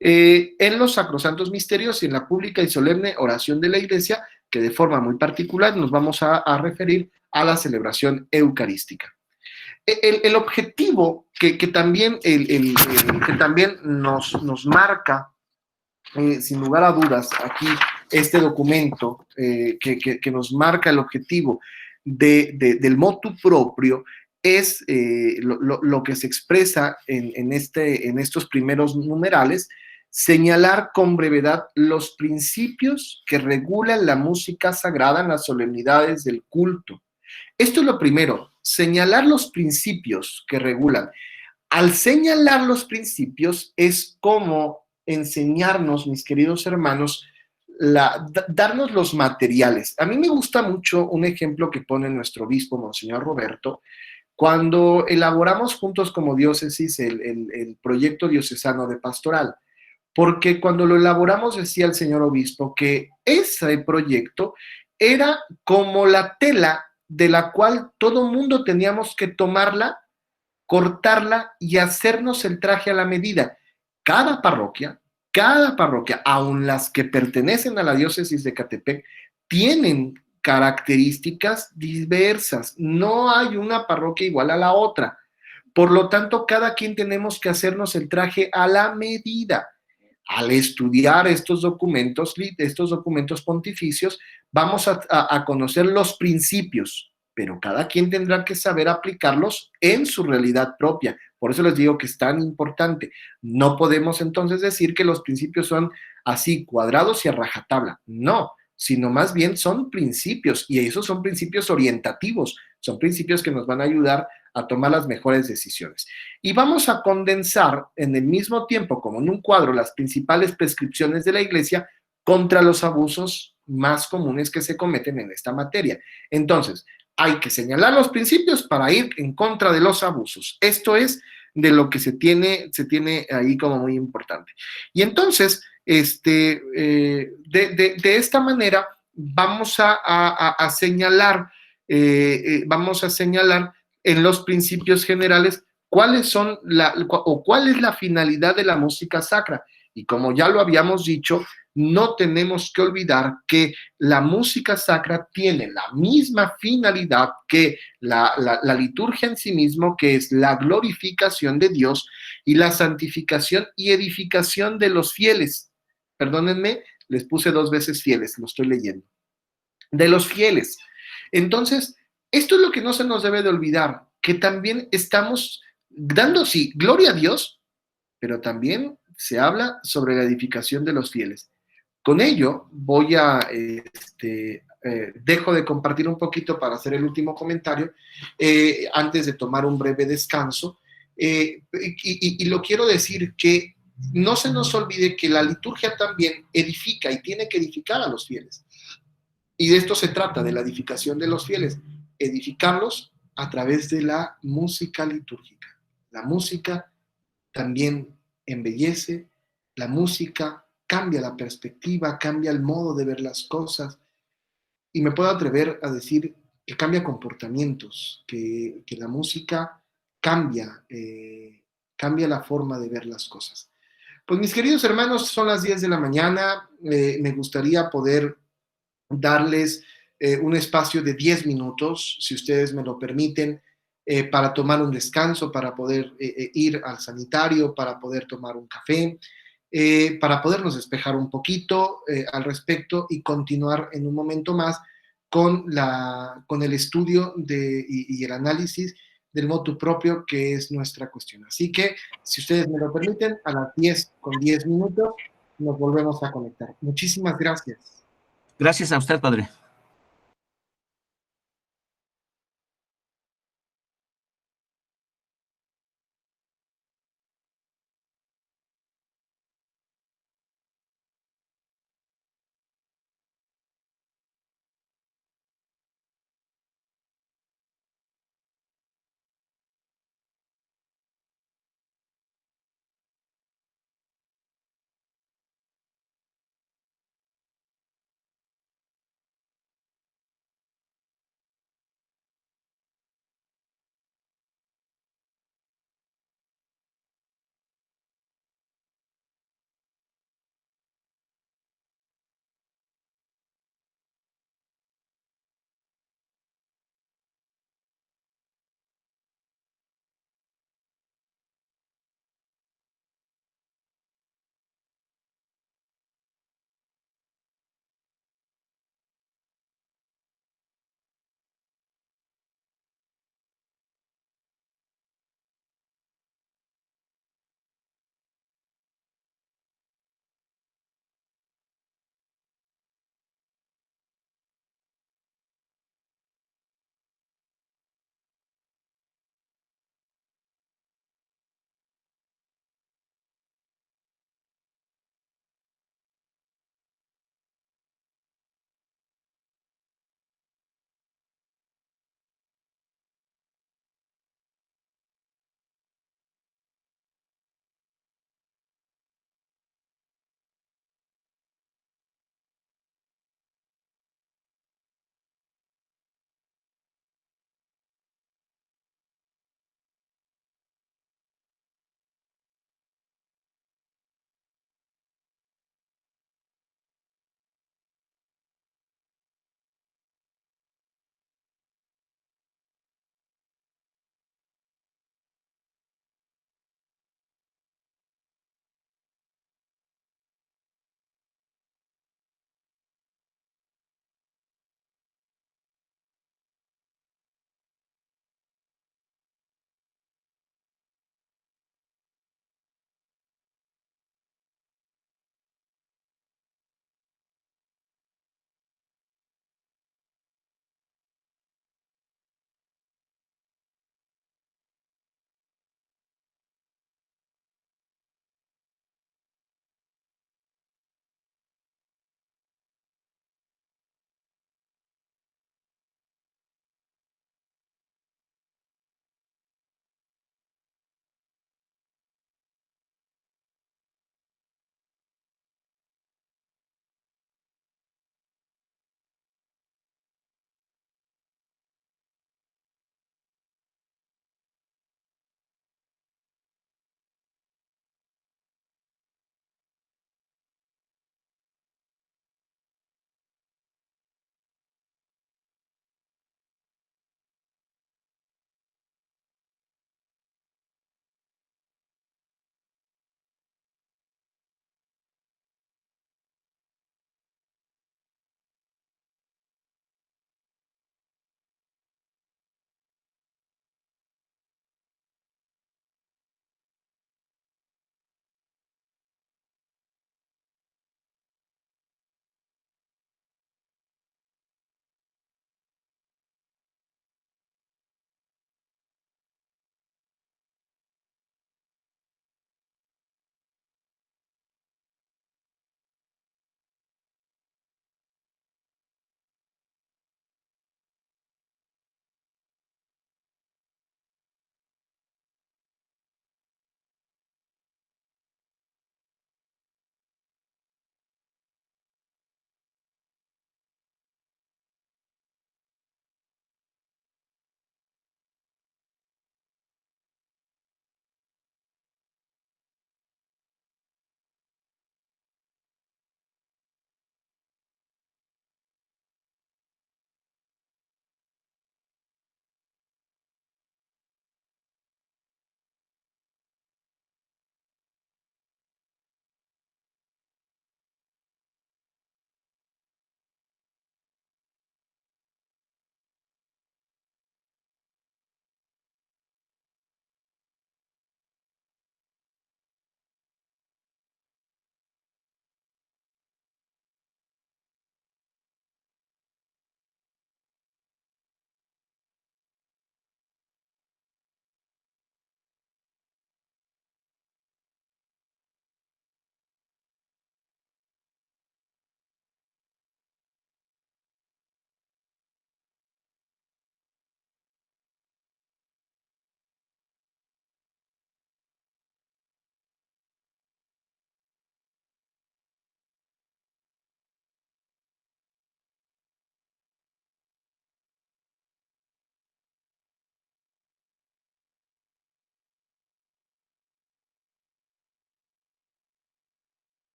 en los sacrosantos misterios y en la pública y solemne oración de la Iglesia, que de forma muy particular nos vamos a referir a la celebración eucarística. El objetivo que también nos marca, sin lugar a dudas, aquí este documento que nos marca el objetivo del motu proprio, es lo que se expresa en estos primeros numerales: señalar con brevedad los principios que regulan la música sagrada en las solemnidades del culto. Esto es lo primero, señalar los principios que regulan. Al señalar los principios es como enseñarnos, mis queridos hermanos, darnos los materiales. A mí me gusta mucho un ejemplo que pone nuestro obispo, Monseñor Roberto, cuando elaboramos juntos como diócesis el proyecto diocesano de pastoral. porque cuando lo elaboramos decía el señor obispo que ese proyecto era como la tela de la cual todo mundo teníamos que tomarla, cortarla y hacernos el traje a la medida. Cada parroquia, aun las que pertenecen a la diócesis de Catepec, tienen características diversas. No hay una parroquia igual a la otra. Por lo tanto, cada quien tenemos que hacernos el traje a la medida. Al estudiar estos documentos pontificios, vamos a conocer los principios, pero cada quien tendrá que saber aplicarlos en su realidad propia. Por eso les digo que es tan importante. No podemos entonces decir que los principios son así, cuadrados y a rajatabla. No, sino más bien son principios, y esos son principios orientativos, son principios que nos van a ayudar a tomar las mejores decisiones. Y vamos a condensar en el mismo tiempo, como en un cuadro, las principales prescripciones de la Iglesia contra los abusos más comunes que se cometen en esta materia. Entonces, hay que señalar los principios para ir en contra de los abusos. Esto es de lo que se tiene ahí como muy importante. Y entonces, de esta manera, vamos a señalar, en los principios generales cuál es la finalidad de la música sacra. Y como ya lo habíamos dicho, no tenemos que olvidar que la música sacra tiene la misma finalidad que la liturgia en sí mismo, que es la glorificación de Dios y la santificación y edificación de los fieles. Perdónenme, les puse 2 veces fieles, lo estoy leyendo. De los fieles. Entonces, esto es lo que no se nos debe de olvidar, que también estamos dando, sí, gloria a Dios, pero también se habla sobre la edificación de los fieles. Con ello voy dejo de compartir un poquito para hacer el último comentario, antes de tomar un breve descanso, y lo quiero decir que no se nos olvide que la liturgia también edifica y tiene que edificar a los fieles. Y de esto se trata, de la edificación de los fieles, edificarlos a través de la música litúrgica. La música también embellece, la música cambia la perspectiva, cambia el modo de ver las cosas, y me puedo atrever a decir que cambia comportamientos, que la música cambia la forma de ver las cosas. Pues mis queridos hermanos, son las 10 de la mañana, me gustaría poder darles un espacio de 10 minutos, si ustedes me lo permiten, para tomar un descanso, para poder ir al sanitario, para poder tomar un café, para podernos despejar un poquito al respecto y continuar en un momento más con el estudio y el análisis del motu propio, que es nuestra cuestión. Así que, si ustedes me lo permiten, a las 10 con 10 minutos nos volvemos a conectar. Muchísimas gracias. Gracias a usted, padre.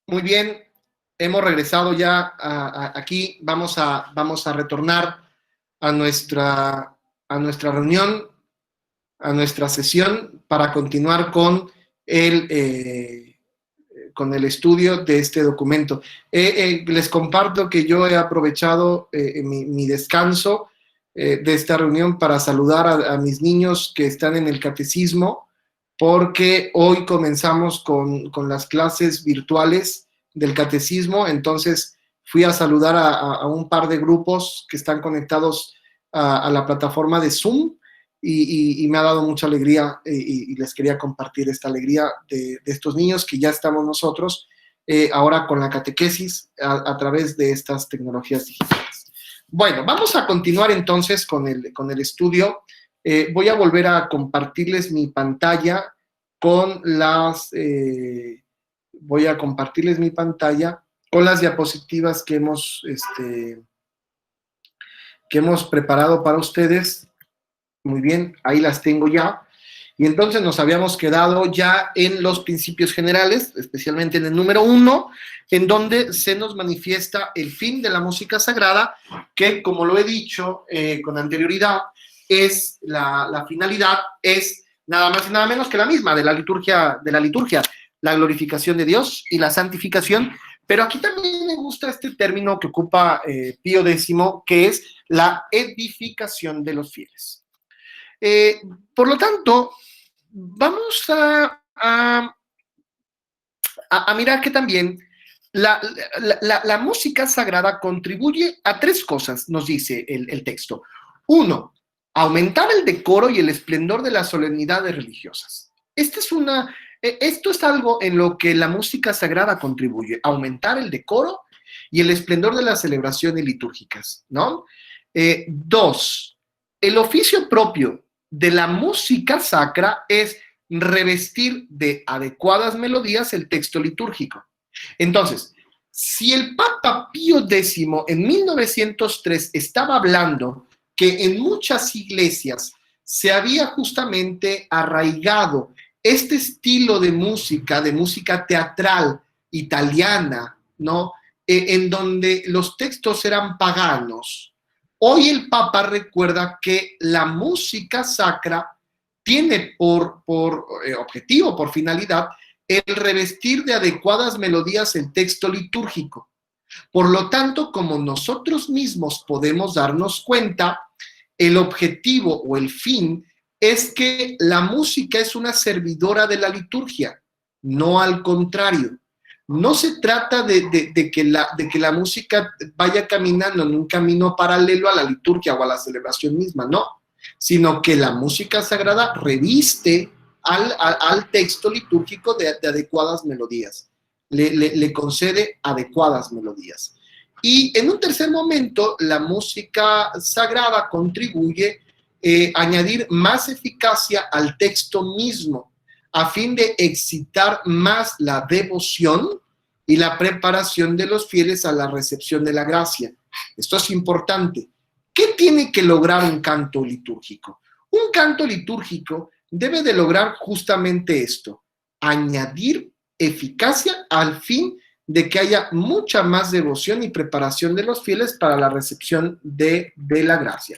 Muy bien, hemos regresado ya aquí. Vamos a retornar a nuestra reunión, a nuestra sesión, para continuar con el estudio de este documento. Les comparto que yo he aprovechado mi descanso de esta reunión para saludar a mis niños que están en el catecismo, porque hoy comenzamos con las clases virtuales del catecismo. Entonces fui a saludar a un par de grupos que están conectados a la plataforma de Zoom, y me ha dado mucha alegría, y les quería compartir esta alegría de estos niños que ya estamos nosotros ahora con la catequesis a través de estas tecnologías digitales. Bueno, vamos a continuar entonces con el estudio. Voy a volver a compartirles mi pantalla con las diapositivas que hemos preparado para ustedes. Muy bien, ahí las tengo ya. Y entonces nos habíamos quedado ya en los principios generales, especialmente en el número 1, en donde se nos manifiesta el fin de la música sagrada, que, como lo he dicho con anterioridad, es la finalidad es nada más y nada menos que la misma de la liturgia, la glorificación de Dios y la santificación. Pero aquí también me gusta este término que ocupa Pío X, que es la edificación de los fieles. Por lo tanto, vamos a mirar que también la música sagrada contribuye a 3 cosas, nos dice el texto. 1, aumentar el decoro y el esplendor de las solemnidades religiosas. Esto es algo en lo que la música sagrada contribuye, aumentar el decoro y el esplendor de las celebraciones litúrgicas, ¿no? 2, el oficio propio de la música sacra es revestir de adecuadas melodías el texto litúrgico. Entonces, si el Papa Pío X en 1903 estaba hablando que en muchas iglesias se había justamente arraigado este estilo de música teatral italiana, ¿no? En donde los textos eran paganos. Hoy el Papa recuerda que la música sacra tiene por objetivo, por finalidad, el revestir de adecuadas melodías el texto litúrgico. Por lo tanto, como nosotros mismos podemos darnos cuenta, el objetivo o el fin es que la música es una servidora de la liturgia, no al contrario. No se trata de que la música vaya caminando en un camino paralelo a la liturgia o a la celebración misma, no, sino que la música sagrada reviste al texto litúrgico de adecuadas melodías, le concede adecuadas melodías. Y en un tercer momento, la música sagrada contribuye a añadir más eficacia al texto mismo, a fin de excitar más la devoción y la preparación de los fieles a la recepción de la gracia. Esto es importante. ¿Qué tiene que lograr un canto litúrgico? Un canto litúrgico debe de lograr justamente esto, añadir eficacia al fin de que haya mucha más devoción y preparación de los fieles para la recepción de la gracia.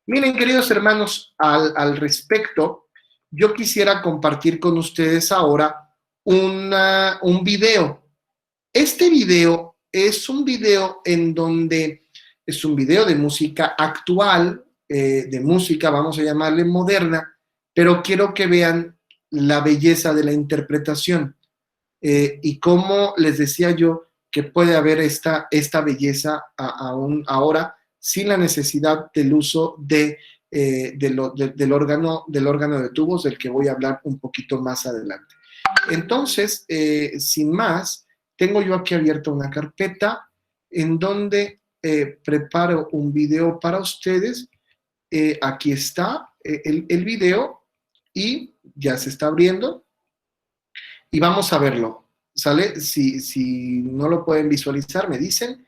Miren, queridos hermanos, al respecto, yo quisiera compartir con ustedes ahora un video. Este video es un video en donde es un video de música actual, de música, vamos a llamarle moderna, pero quiero que vean la belleza de la interpretación y cómo les decía yo que puede haber esta belleza aún ahora sin la necesidad del uso del órgano de tubos, del que voy a hablar un poquito más adelante. Entonces, sin más, tengo yo aquí abierta una carpeta en donde preparo un video para ustedes. Aquí está el video y ya se está abriendo y vamos a verlo, ¿sale? Si no lo pueden visualizar, me dicen,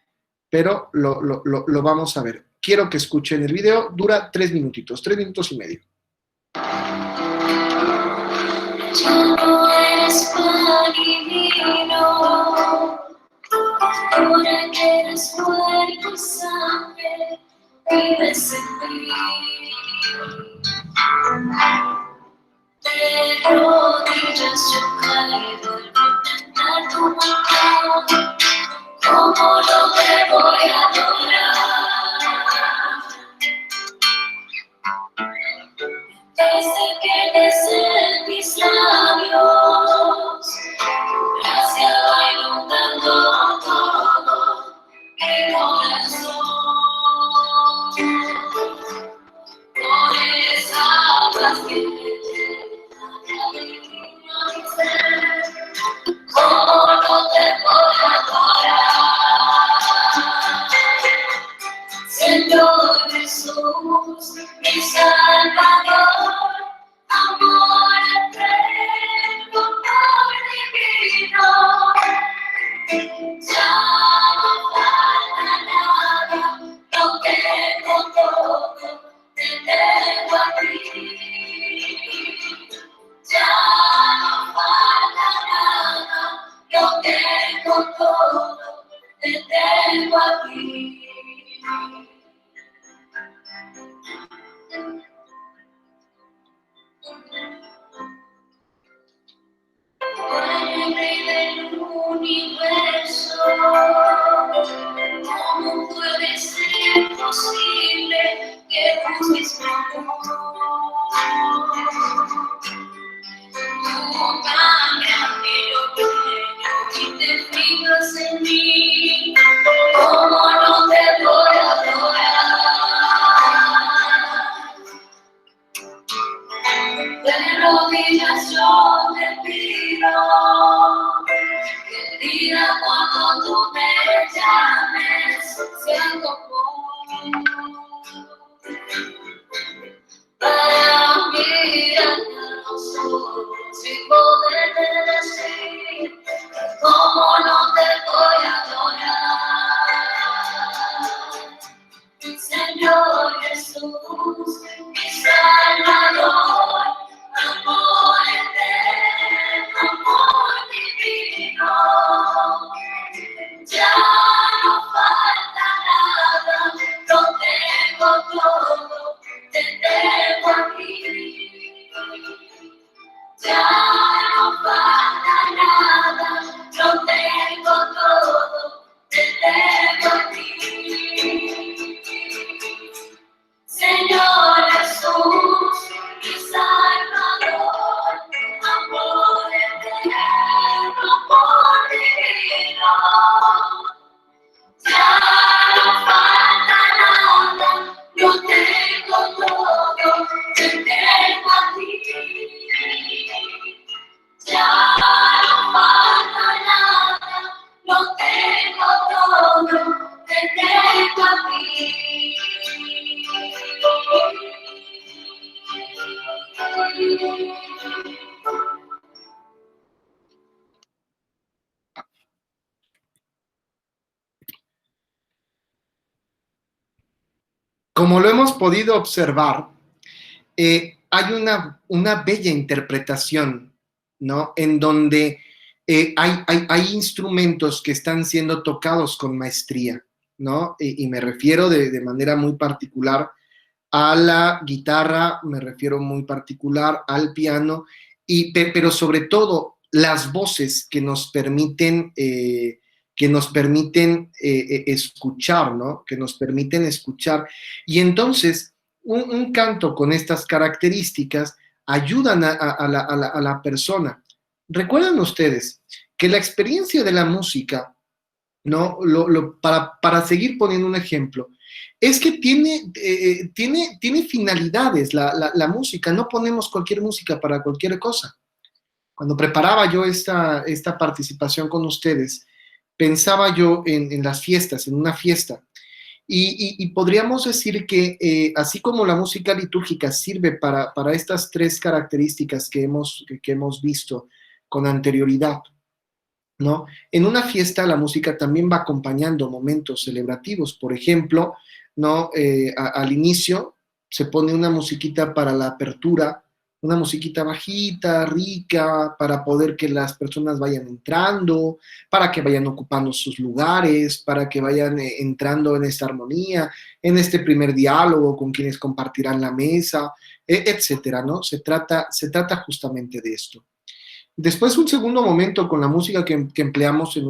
pero lo vamos a ver. Quiero que escuchen el video, dura 3 minutitos, 3 minutos y medio. Ya no eres pan y vino, ahora que eres cuerpo y sangre, vives en mí. De rodillas yo caigo al intentar tu mano, ¿cómo no te voy a adorar? Desde que besé mis labios, gracia va inundando todo mi corazón. Por esa paz que me llena mi ser, ¿cómo no te voy a adorar? Señor Jesús, mi Salvador, amor eterno, amor divino. Ya no falta nada, lo tengo todo, te tengo a ti. Ya no falta nada, lo tengo todo, te tengo a ti. Rey del universo, ¿cómo puede ser posible que busques mi amor? Tú cambias mi orgullo y te fijas en mí, ¿cómo no te voy a adorar? De rodillas yo te pido que el día cuando tú me llames sea como para mirar a los ojos y poderte decir cómo no te voy a adorar. Señor Jesús, mi Salvador, amor eterno, amor divino. Ya no falta nada, lo tengo todo, te tengo aquí. Ya no falta nada, lo tengo todo, te tengo aquí. Señor Jesús, mi Salvador, amor eterno, amor divino. Ya no falta nada, lo tengo todo, te tengo a ti. Ya no falta nada, lo tengo todo, te tengo a ti. Como lo hemos podido observar, hay una bella interpretación, ¿no? En donde hay instrumentos que están siendo tocados con maestría, ¿no? Y me refiero de manera muy particular a la guitarra, me refiero muy particular al piano, pero sobre todo las voces que nos permiten escuchar, ¿no? Que nos permiten escuchar. Y entonces, un canto con estas características ayudan a la persona. Recuerdan ustedes que la experiencia de la música, ¿no? Para seguir poniendo un ejemplo, es que tiene finalidades la música. No ponemos cualquier música para cualquier cosa. Cuando preparaba yo esta participación con ustedes, pensaba yo en las fiestas, en una fiesta, y podríamos decir que así como la música litúrgica sirve para estas tres características que hemos visto con anterioridad, ¿no? En una fiesta la música también va acompañando momentos celebrativos. Por ejemplo, ¿no? Al inicio se pone una musiquita para la apertura, una musiquita bajita, rica, para poder que las personas vayan entrando, para que vayan ocupando sus lugares, para que vayan entrando en esta armonía, en este primer diálogo con quienes compartirán la mesa, etcétera, ¿no? Se trata justamente de esto. Después, un segundo momento con la música que empleamos en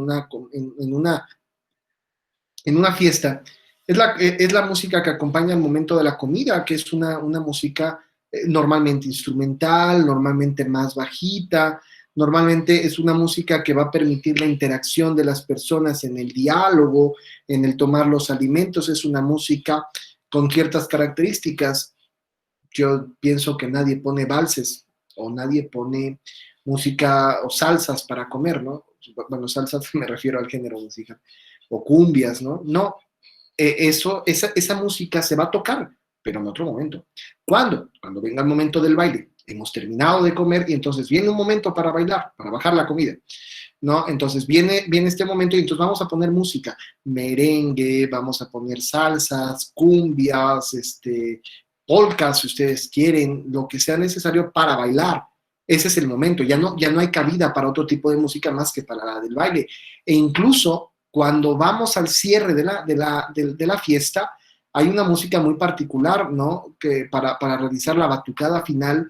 una fiesta, es la música que acompaña el momento de la comida, que es una música normalmente instrumental, normalmente más bajita, normalmente es una música que va a permitir la interacción de las personas en el diálogo, en el tomar los alimentos, es una música con ciertas características. Yo pienso que nadie pone valses o nadie pone música o salsas para comer, ¿no? Bueno, salsas me refiero al género musical, o cumbias, ¿no? No, esa música se va a tocar, pero en otro momento. ¿Cuándo? Cuando venga el momento del baile. Hemos terminado de comer y entonces viene un momento para bailar, para bajar la comida, ¿no? Entonces viene este momento y entonces vamos a poner música, merengue, vamos a poner salsas, cumbias, polcas, si ustedes quieren, lo que sea necesario para bailar. Ese es el momento, ya no hay cabida para otro tipo de música más que para la del baile. E incluso cuando vamos al cierre de la fiesta, hay una música muy particular, ¿no? Que para realizar la batucada final,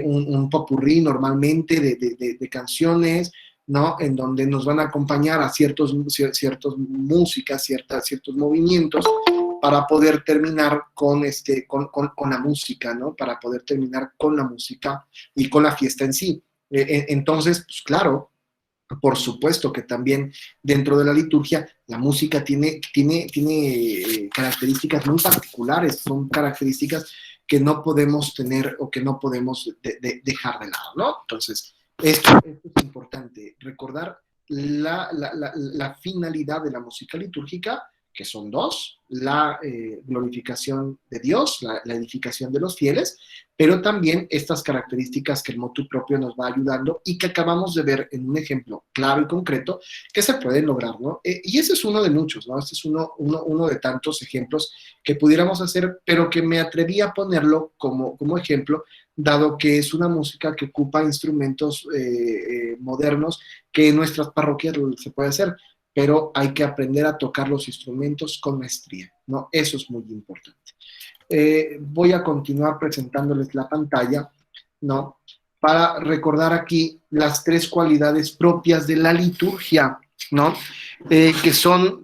un popurrí normalmente de canciones, ¿no? En donde nos van a acompañar a ciertas músicas, ciertos movimientos, para poder terminar con la música, ¿no? Para poder terminar con la música y con la fiesta en sí. Entonces, pues claro, por supuesto que también dentro de la liturgia la música tiene características muy particulares, son características que no podemos tener o que no podemos dejar de lado, ¿no? Entonces, esto es importante, recordar la finalidad de la música litúrgica, que son dos: la glorificación de Dios, la edificación de los fieles, pero también estas características que el motu propio nos va ayudando y que acabamos de ver en un ejemplo claro y concreto que se pueden lograr, ¿no? Y ese es uno de muchos, ¿no? Este es uno de tantos ejemplos que pudiéramos hacer, pero que me atreví a ponerlo como ejemplo, dado que es una música que ocupa instrumentos modernos que en nuestras parroquias se puede hacer, pero hay que aprender a tocar los instrumentos con maestría, ¿no? Eso es muy importante. Voy a continuar presentándoles la pantalla, ¿no? Para recordar aquí las tres cualidades propias de la liturgia, ¿no? Que son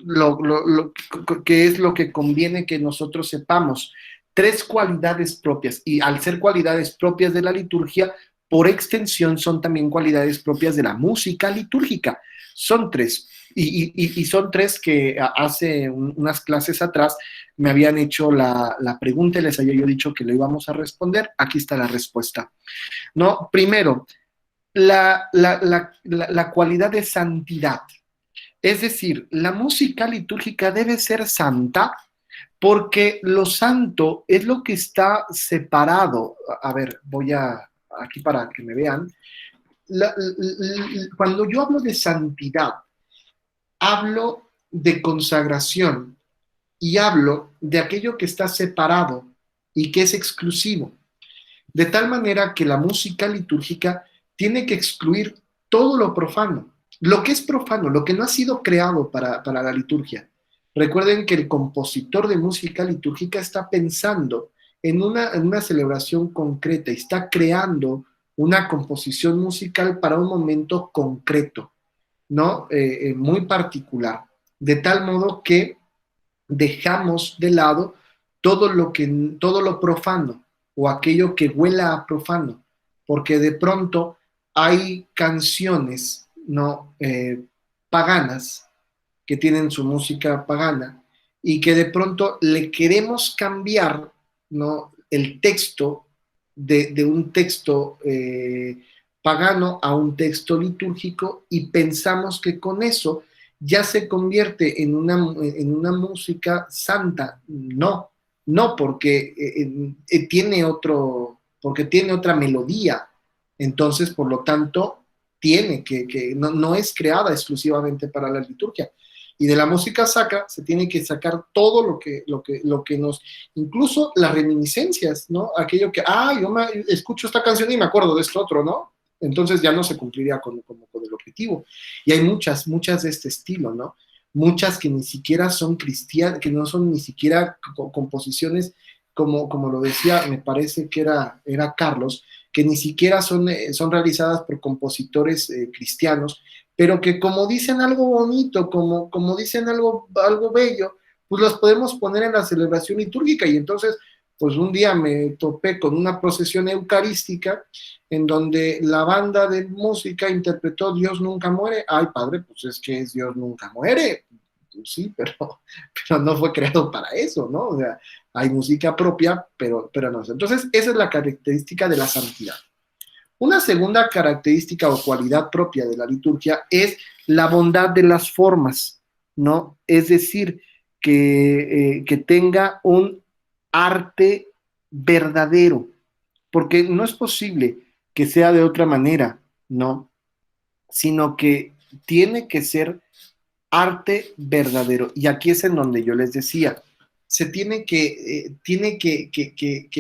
que es lo que conviene que nosotros sepamos. Tres cualidades propias, y al ser cualidades propias de la liturgia, por extensión son también cualidades propias de la música litúrgica. Son tres. Y son tres que hace unas clases atrás me habían hecho la pregunta y les había yo dicho que lo íbamos a responder. Aquí está la respuesta, ¿no? Primero, la cualidad de santidad. Es decir, la música litúrgica debe ser santa porque lo santo es lo que está separado. A ver, voy aquí para que me vean. Cuando yo hablo de santidad, hablo de consagración y hablo de aquello que está separado y que es exclusivo. De tal manera que la música litúrgica tiene que excluir todo lo profano, lo que es profano, lo que no ha sido creado para la liturgia. Recuerden que el compositor de música litúrgica está pensando en una celebración concreta y está creando una composición musical para un momento concreto, ¿no? Muy particular, de tal modo que dejamos de lado todo lo profano o aquello que huela a profano, porque de pronto hay canciones, ¿no? Paganas, que tienen su música pagana y que de pronto le queremos cambiar, ¿no? El texto de un texto pagano a un texto litúrgico y pensamos que con eso ya se convierte en una música santa. No, porque tiene otra melodía. Entonces, por lo tanto, no es creada exclusivamente para la liturgia. Y de la música sacra se tiene que sacar todo lo que nos, incluso las reminiscencias, ¿no? Aquello que, yo escucho esta canción y me acuerdo de esto otro, ¿no? Entonces ya no se cumpliría con el objetivo. Y hay muchas de este estilo, ¿no? Muchas que ni siquiera son cristianas, que no son ni siquiera composiciones, como lo decía, me parece que era Carlos, que ni siquiera son realizadas por compositores cristianos, pero que como dicen algo bonito, como dicen algo bello, pues las podemos poner en la celebración litúrgica. Y entonces, pues un día me topé con una procesión eucarística en donde la banda de música interpretó Dios nunca muere. Ay, padre, pues es que es Dios nunca muere. Sí, pero no fue creado para eso, ¿no? O sea, hay música propia, pero no. Entonces, esa es la característica de la santidad. Una segunda característica o cualidad propia de la liturgia es la bondad de las formas, ¿no? Es decir, que tenga un arte verdadero, porque no es posible que sea de otra manera, ¿no? Sino que tiene que ser arte verdadero. Y aquí es en donde yo les decía, se tiene que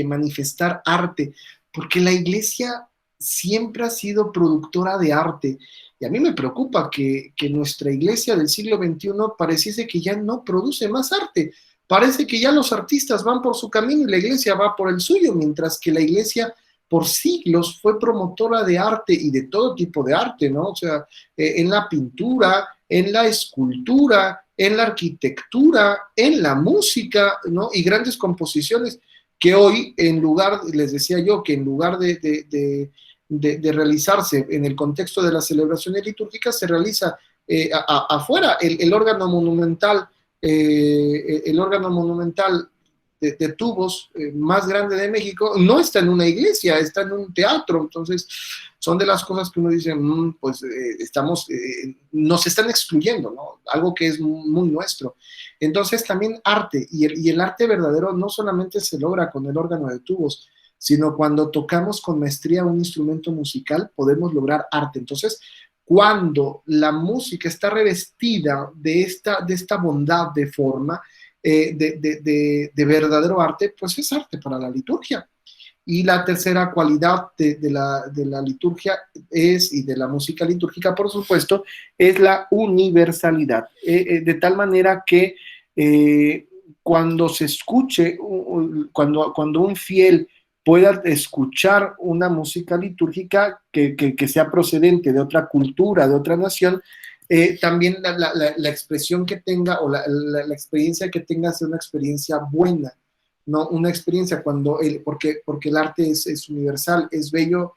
manifestar arte, porque la iglesia siempre ha sido productora de arte. Y a mí me preocupa que nuestra iglesia del siglo XXI pareciese que ya no produce más arte. Parece que ya los artistas van por su camino y la iglesia va por el suyo, mientras que la iglesia por siglos fue promotora de arte y de todo tipo de arte, ¿no? O sea, en la pintura, en la escultura, en la arquitectura, en la música, ¿no? Y grandes composiciones que hoy, en lugar, les decía yo, que en lugar de realizarse en el contexto de las celebraciones litúrgicas, se realiza afuera. El órgano monumental, de tubos más grande de México, no está en una iglesia, está en un teatro. Entonces, son de las cosas que uno dice, pues nos están excluyendo, ¿no? Algo que es muy nuestro. Entonces, también arte, y el arte verdadero no solamente se logra con el órgano de tubos, sino cuando tocamos con maestría un instrumento musical, podemos lograr arte. Entonces, cuando la música está revestida de esta bondad de forma, de verdadero arte, pues es arte para la liturgia. Y la tercera cualidad de la liturgia y de la música litúrgica, por supuesto, es la universalidad, de tal manera que cuando se escuche, cuando un fiel pueda escuchar una música litúrgica que sea procedente de otra cultura, de otra nación, también la expresión que tenga o la experiencia que tenga sea una experiencia buena, ¿no? Una experiencia porque el arte es universal, es bello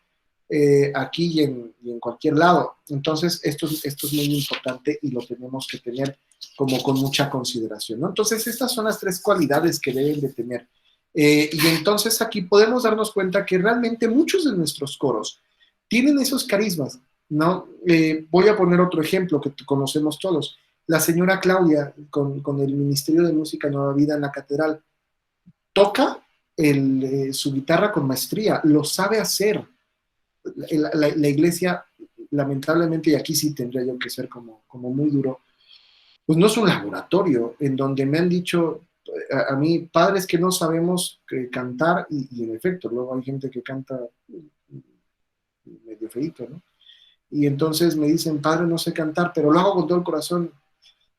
aquí y en cualquier lado. Entonces, esto es muy importante y lo tenemos que tener como con mucha consideración, ¿no? Entonces, estas son las tres cualidades que deben de tener. Y entonces aquí podemos darnos cuenta que realmente muchos de nuestros coros tienen esos carismas, ¿no? Voy a poner otro ejemplo que conocemos todos. La señora Claudia, con el Ministerio de Música Nueva Vida en la Catedral, toca su guitarra con maestría, lo sabe hacer. La iglesia, lamentablemente, y aquí sí tendría yo que ser como muy duro, pues no es un laboratorio en donde me han dicho a mí, padres que no sabemos cantar, y en efecto, luego hay gente que canta medio feíto, ¿no? Y entonces me dicen, padre, no sé cantar, pero lo hago con todo el corazón.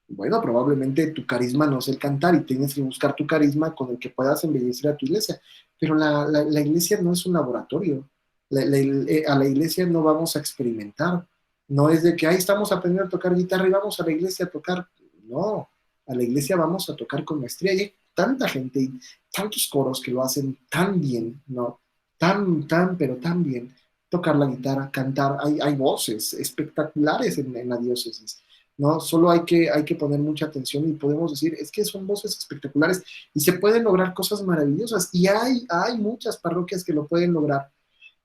Bueno, probablemente tu carisma no es el cantar y tienes que buscar tu carisma con el que puedas embellecer a tu iglesia. Pero la iglesia no es un laboratorio. A la iglesia no vamos a experimentar. No es de que ahí estamos aprendiendo a tocar guitarra y vamos a la iglesia a tocar. No, a la iglesia vamos a tocar con maestría. Y hay tanta gente y tantos coros que lo hacen tan bien, ¿no? Pero tan bien. Tocar la guitarra, cantar. Hay voces espectaculares en la diócesis, ¿no? Solo hay que poner mucha atención y podemos decir, es que son voces espectaculares y se pueden lograr cosas maravillosas. Y hay muchas parroquias que lo pueden lograr,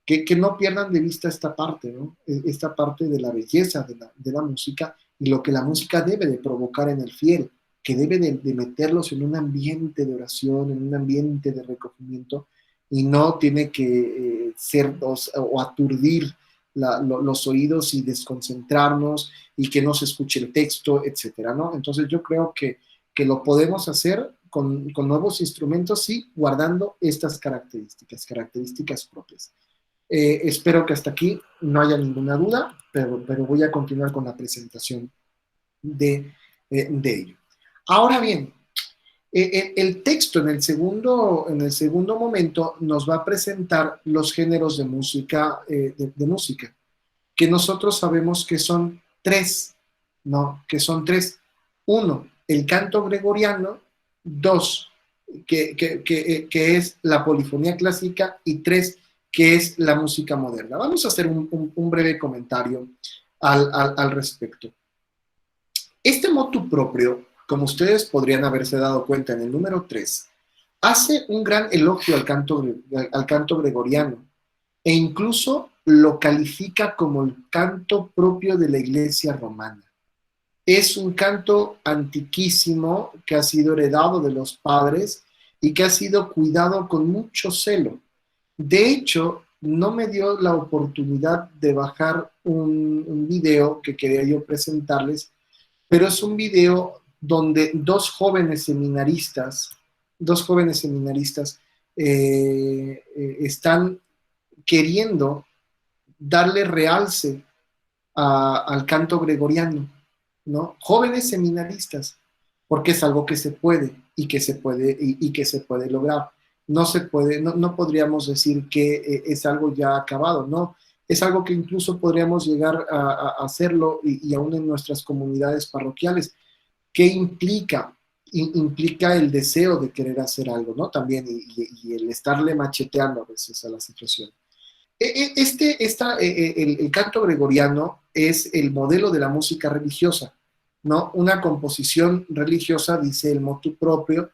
que no pierdan de vista esta parte, ¿no? Esta parte de la belleza de la música y lo que la música debe de provocar en el fiel, que debe de meterlos en un ambiente de oración, en un ambiente de recogimiento, y no tiene que ser o aturdir los oídos y desconcentrarnos y que no se escuche el texto, etcétera, ¿no? Entonces yo creo que lo podemos hacer con nuevos instrumentos, sí, guardando estas características propias. Espero que hasta aquí no haya ninguna duda, pero voy a continuar con la presentación de ello. Ahora bien, el texto en el segundo momento nos va a presentar los géneros de música, que nosotros sabemos que son tres, ¿no? Que son tres. Uno, el canto gregoriano. Dos, que es la polifonía clásica. Y tres, que es la música moderna. Vamos a hacer un breve comentario al respecto. Este motu propio, como ustedes podrían haberse dado cuenta en el número 3, hace un gran elogio al canto gregoriano e incluso lo califica como el canto propio de la Iglesia romana. Es un canto antiquísimo que ha sido heredado de los padres y que ha sido cuidado con mucho celo. De hecho, no me dio la oportunidad de bajar un video que quería yo presentarles, pero es un video donde dos jóvenes seminaristas están queriendo darle realce al canto gregoriano, ¿no? Jóvenes seminaristas, porque es algo que se puede y que se puede lograr. No podríamos decir que es algo ya acabado, no. Es algo que incluso podríamos llegar a hacerlo y aún en nuestras comunidades parroquiales. ¿Qué implica? Implica el deseo de querer hacer algo, ¿no? También, y el estarle macheteando a veces a la situación. El canto gregoriano es el modelo de la música religiosa, ¿no? Una composición religiosa, dice el motu propio,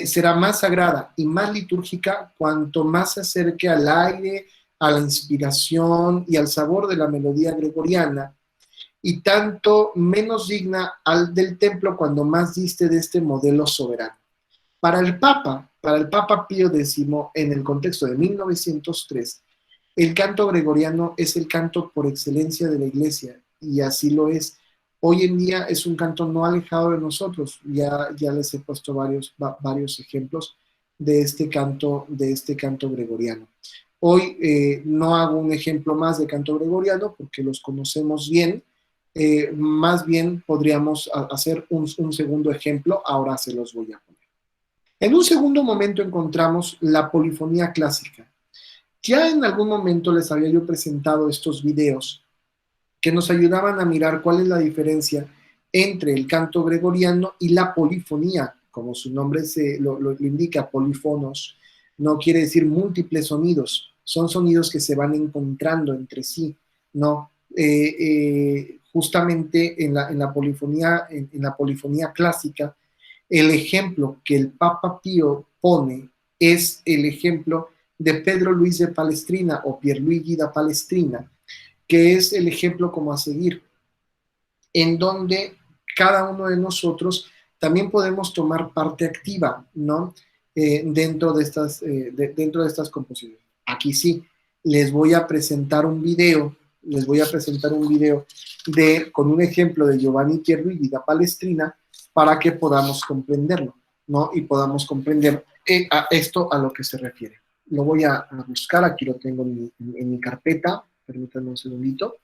será más sagrada y más litúrgica cuanto más se acerque al aire, a la inspiración y al sabor de la melodía gregoriana, y tanto menos digna del templo cuando más diste de este modelo soberano. Para el Papa Pío X, en el contexto de 1903, el canto gregoriano es el canto por excelencia de la Iglesia, y así lo es. Hoy en día es un canto no alejado de nosotros. Ya les he puesto varios ejemplos de este canto gregoriano. Hoy no hago un ejemplo más de canto gregoriano porque los conocemos bien. Más bien podríamos hacer un segundo ejemplo. Ahora se los voy a poner. En un segundo momento encontramos la polifonía clásica. Ya en algún momento les había yo presentado estos videos que nos ayudaban a mirar cuál es la diferencia entre el canto gregoriano y la polifonía. Como su nombre lo indica, polífonos, no quiere decir múltiples sonidos, son sonidos que se van encontrando entre sí, ¿no? Justamente en la polifonía clásica, el ejemplo que el Papa Pío pone es el ejemplo de Pedro Luis de Palestrina o Pierluigi da Palestrina, que es el ejemplo como a seguir, en donde cada uno de nosotros también podemos tomar parte activa, ¿no? Dentro de estas composiciones. Aquí sí, les voy a presentar un video con un ejemplo de Giovanni Pierluigi da Palestrina para que podamos comprenderlo, ¿no? Y podamos comprender a lo que se refiere. Lo voy a buscar, aquí lo tengo en mi carpeta, permítanme un segundito.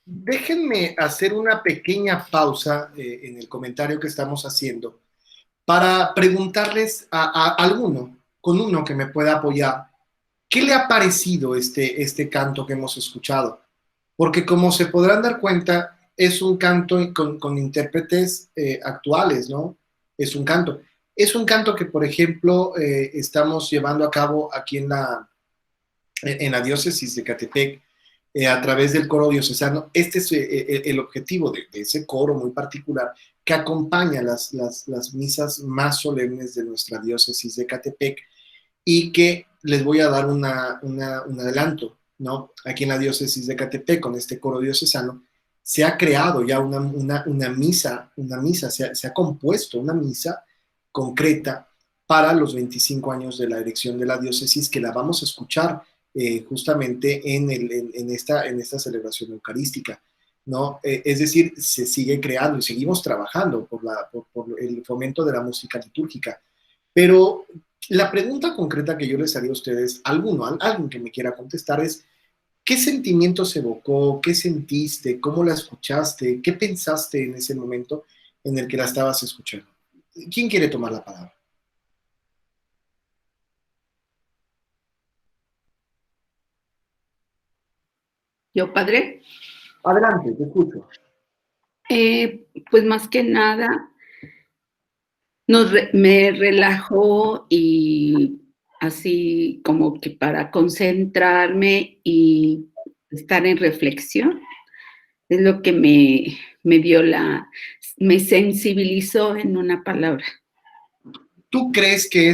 Déjenme hacer una pequeña pausa en el comentario que estamos haciendo para preguntarles a alguno, con uno que me pueda apoyar, ¿qué le ha parecido este canto que hemos escuchado? Porque como se podrán dar cuenta, es un canto con intérpretes actuales, ¿no? Es un canto. Es un canto que, por ejemplo, estamos llevando a cabo aquí en la diócesis de Ecatepec, a través del coro diocesano. Este es el objetivo de ese coro muy particular que acompaña las misas más solemnes de nuestra diócesis de Ecatepec, y que les voy a dar un adelanto, ¿no? Aquí en la diócesis de Ecatepec, con este coro diocesano, se ha creado ya una misa, se ha compuesto una misa concreta para los 25 años de la erección de la diócesis, que la vamos a escuchar justamente en esta celebración eucarística, ¿no? Es decir, se sigue creando y seguimos trabajando por el fomento de la música litúrgica. Pero la pregunta concreta que yo les haría a ustedes, alguien que me quiera contestar, es ¿qué sentimientos evocó? ¿Qué sentiste? ¿Cómo la escuchaste? ¿Qué pensaste en ese momento en el que la estabas escuchando? ¿Quién quiere tomar la palabra? ¿Yo, padre? Adelante, te escucho. Pues más que nada, me relajó, y así como que para concentrarme y estar en reflexión, es lo que me dio me sensibilizó, en una palabra. ¿Tú crees que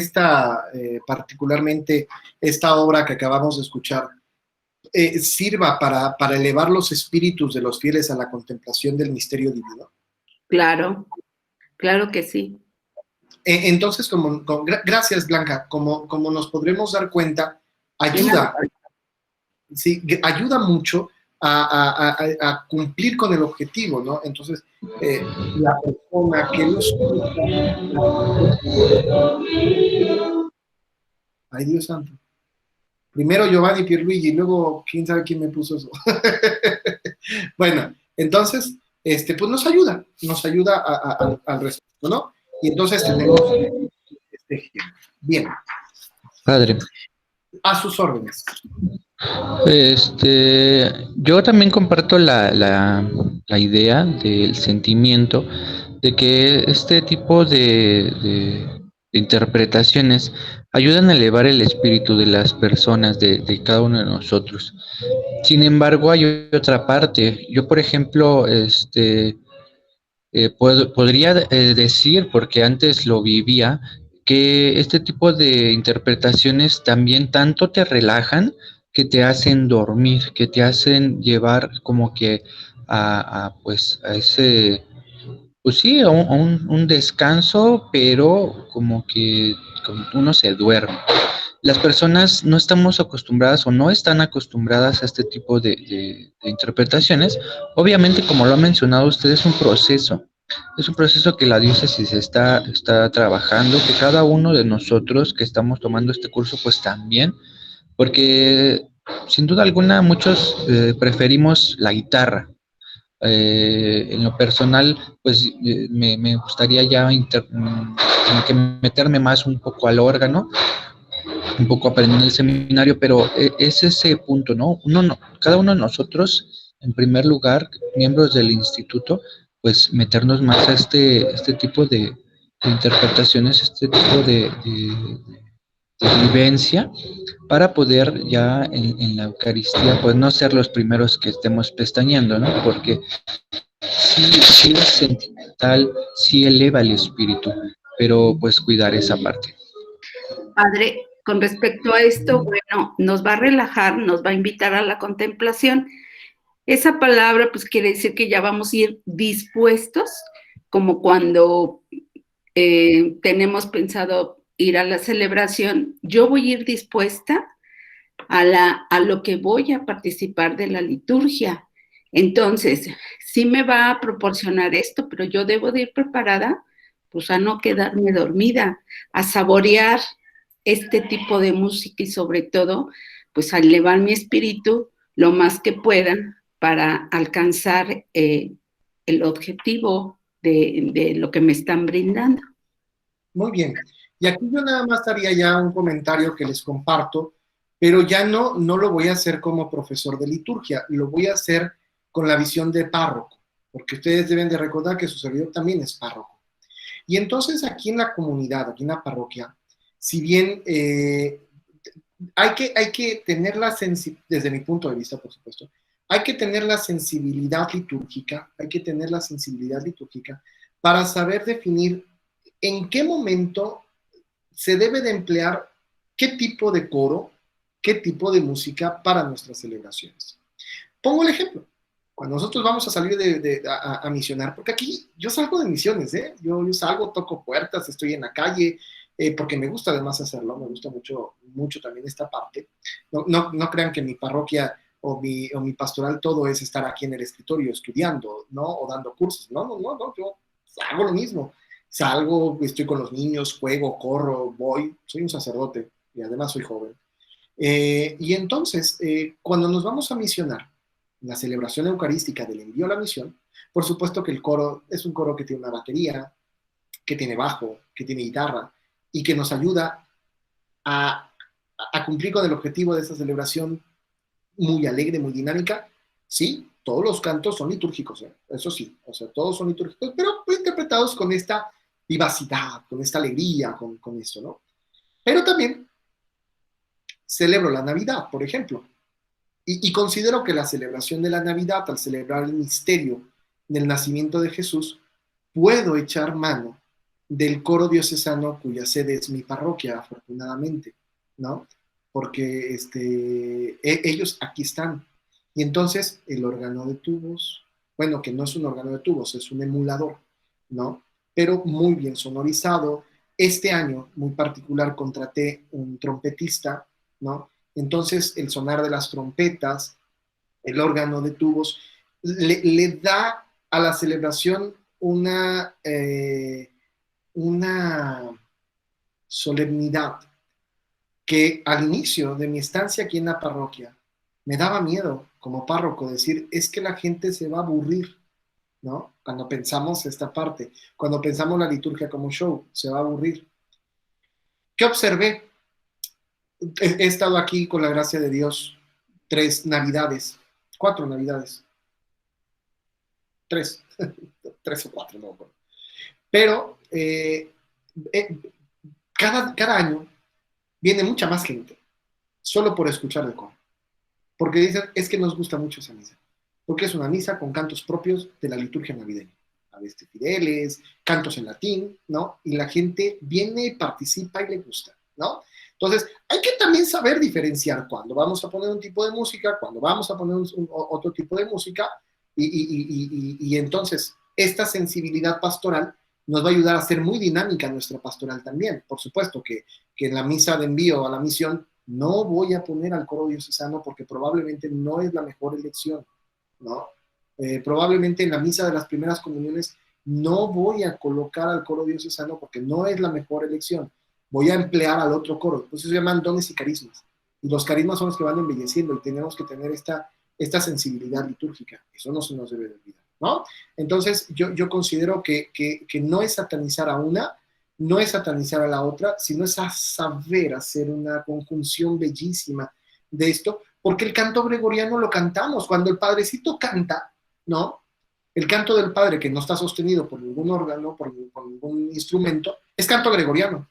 particularmente esta obra que acabamos de escuchar, sirva para elevar los espíritus de los fieles a la contemplación del misterio divino? Claro, claro que sí. Entonces, gracias, Blanca, como nos podremos dar cuenta, ayuda mucho a cumplir con el objetivo, ¿no? Entonces, la persona que lo escucha... Ay, Dios santo. Primero Giovanni Pierluigi, y luego quién sabe quién me puso eso. Bueno, entonces, pues nos ayuda al respecto, ¿no? Y entonces tenemos este ejemplo. Bien. Padre. A sus órdenes. Yo también comparto la idea del sentimiento de que este tipo de interpretaciones ayudan a elevar el espíritu de las personas, de cada uno de nosotros. Sin embargo, hay otra parte. Yo, por ejemplo, podría decir, porque antes lo vivía, que este tipo de interpretaciones también tanto te relajan que te hacen dormir, que te hacen llevar como que pues a ese, pues sí, un descanso, pero como uno se duerme. Las personas no estamos acostumbradas o no están acostumbradas a este tipo de interpretaciones. Obviamente, como lo ha mencionado usted, es un proceso que la diócesis está trabajando, que cada uno de nosotros que estamos tomando este curso, pues también, porque sin duda alguna muchos preferimos la guitarra. En lo personal, pues me gustaría ya como que meterme más un poco al órgano, un poco aprendiendo en el seminario, pero es ese punto, ¿no? Cada uno de nosotros, en primer lugar, miembros del instituto, pues meternos más a este tipo de interpretaciones, este tipo de vivencia, para poder ya en la Eucaristía, pues no ser los primeros que estemos pestañeando, ¿no? Porque sí es sentimental, sí eleva el espíritu, pero pues cuidar esa parte. Padre, con respecto a esto, bueno, nos va a relajar, nos va a invitar a la contemplación. Esa palabra, pues quiere decir que ya vamos a ir dispuestos, como cuando tenemos pensado ir a la celebración. Yo voy a ir dispuesta a lo que voy a participar de la liturgia. Entonces, sí me va a proporcionar esto, pero yo debo de ir preparada, pues a no quedarme dormida, a saborear este tipo de música y sobre todo, pues a elevar mi espíritu lo más que pueda para alcanzar el objetivo de lo que me están brindando. Muy bien. Y aquí yo nada más haría ya un comentario que les comparto, pero ya no lo voy a hacer como profesor de liturgia, lo voy a hacer con la visión de párroco, porque ustedes deben de recordar que su servidor también es párroco. Y entonces aquí en la comunidad, aquí en la parroquia, si bien hay que tener la sensibilidad, desde mi punto de vista, por supuesto, hay que tener la sensibilidad litúrgica, para saber definir en qué momento se debe de emplear qué tipo de coro, qué tipo de música para nuestras celebraciones. Pongo el ejemplo. Cuando nosotros vamos a salir a misionar, porque aquí yo salgo de misiones, yo salgo, toco puertas, estoy en la calle, porque me gusta además hacerlo, me gusta mucho también esta parte. No crean que mi parroquia o mi pastoral todo es estar aquí en el escritorio estudiando, ¿no? O dando cursos. No, yo hago lo mismo. Salgo, estoy con los niños, juego, corro, voy, soy un sacerdote y además soy joven. Y entonces, cuando nos vamos a misionar, la celebración eucarística del envío a la misión, por supuesto que el coro es un coro que tiene una batería, que tiene bajo, que tiene guitarra, y que nos ayuda a cumplir con el objetivo de esta celebración muy alegre, muy dinámica. Sí, todos los cantos son litúrgicos, eso sí, o sea, todos son litúrgicos, pero interpretados con esta vivacidad, con esta alegría, con esto, ¿no? Pero también celebro la Navidad, por ejemplo, y considero que la celebración de la Navidad, al celebrar el misterio del nacimiento de Jesús, puedo echar mano del coro diocesano cuya sede es mi parroquia, afortunadamente, ¿no? Porque ellos aquí están. Y entonces el órgano de tubos, bueno, que no es un órgano de tubos, es un emulador, ¿no? Pero muy bien sonorizado. Este año, muy particular, contraté un trompetista, ¿no? Entonces, el sonar de las trompetas, el órgano de tubos, le da a la celebración una solemnidad que al inicio de mi estancia aquí en la parroquia me daba miedo como párroco decir, es que la gente se va a aburrir, ¿no? Cuando pensamos esta parte, cuando pensamos la liturgia como show, se va a aburrir. ¿Qué observé? He estado aquí con la gracia de Dios 4 navidades, 3 o 4, no. Pero cada año viene mucha más gente solo por escuchar el coro. Porque dicen, es que nos gusta mucho esa misa. Porque es una misa con cantos propios de la liturgia navideña. Aves Fideles, cantos en latín, ¿no? Y la gente viene, participa y le gusta, ¿no? Entonces, hay que también saber diferenciar cuando vamos a poner un tipo de música, cuando vamos a poner otro tipo de música, y entonces esta sensibilidad pastoral nos va a ayudar a ser muy dinámica nuestra pastoral también. Por supuesto que en la misa de envío a la misión no voy a poner al coro diocesano porque probablemente no es la mejor elección, ¿no? Probablemente en la misa de las primeras comuniones no voy a colocar al coro diocesano porque no es la mejor elección. Voy a emplear al otro coro. Entonces se llaman dones y carismas. Y los carismas son los que van embelleciendo y tenemos que tener esta sensibilidad litúrgica. Eso no se nos debe de olvidar, ¿no? Entonces yo considero que no es satanizar a una, no es satanizar a la otra, sino es a saber hacer una conjunción bellísima de esto, porque el canto gregoriano lo cantamos. Cuando el Padrecito canta, ¿no? El canto del Padre, que no está sostenido por ningún órgano, por ningún instrumento, es canto gregoriano,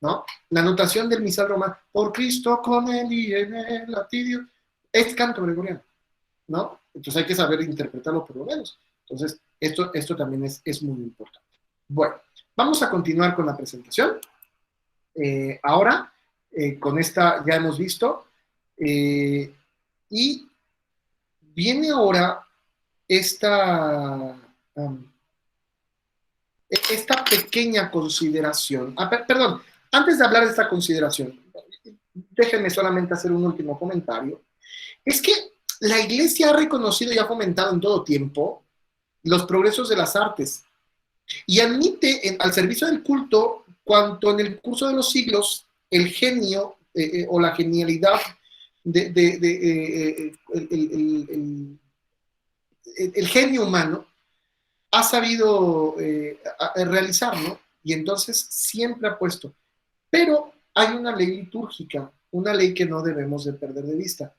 ¿no? La notación del misal romano, por Cristo con él y en el latidio, es canto gregoriano, ¿no? Entonces hay que saber interpretarlo por lo menos. Entonces, esto también es muy importante. Bueno, vamos a continuar con la presentación. Ahora, con esta ya hemos visto, y viene ahora esta pequeña consideración. Perdón, antes de hablar de esta consideración, déjenme solamente hacer un último comentario. Es que la Iglesia ha reconocido y ha fomentado en todo tiempo los progresos de las artes y admite al servicio del culto cuanto en el curso de los siglos el genio o la genialidad el genio humano ha sabido realizar, ¿no? Y entonces siempre ha puesto. Pero hay una ley litúrgica, una ley que no debemos de perder de vista.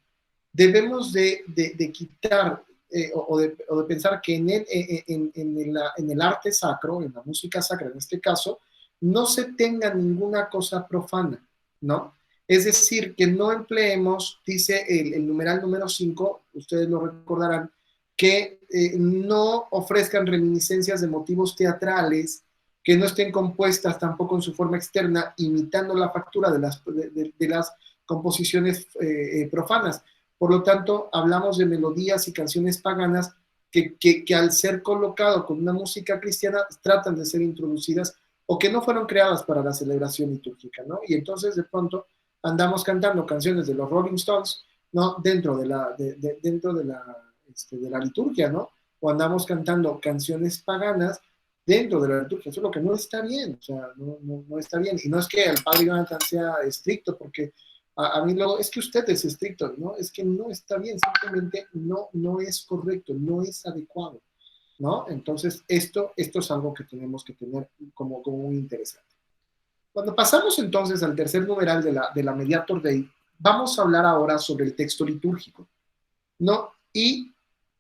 Debemos de quitar o de pensar que en el arte sacro, en la música sacra en este caso, no se tenga ninguna cosa profana, ¿no? Es decir, que no empleemos, dice el numeral número 5, ustedes lo recordarán, que no ofrezcan reminiscencias de motivos teatrales, que no estén compuestas tampoco en su forma externa, imitando la factura de las composiciones profanas. Por lo tanto, hablamos de melodías y canciones paganas que al ser colocado con una música cristiana tratan de ser introducidas o que no fueron creadas para la celebración litúrgica, ¿no? Y entonces de pronto andamos cantando canciones de los Rolling Stones, ¿no? Dentro de la liturgia, ¿no? O andamos cantando canciones paganas dentro de la liturgia. Eso es lo que no está bien, o sea, no está bien. Y no es que el padre Jonathan sea estricto, porque a mí luego, es que usted es estricto, ¿no? Es que no está bien, simplemente no es correcto, no es adecuado, ¿no? Entonces, esto es algo que tenemos que tener como muy interesante. Cuando pasamos entonces al tercer numeral de la Mediator Dei, vamos a hablar ahora sobre el texto litúrgico, ¿no? Y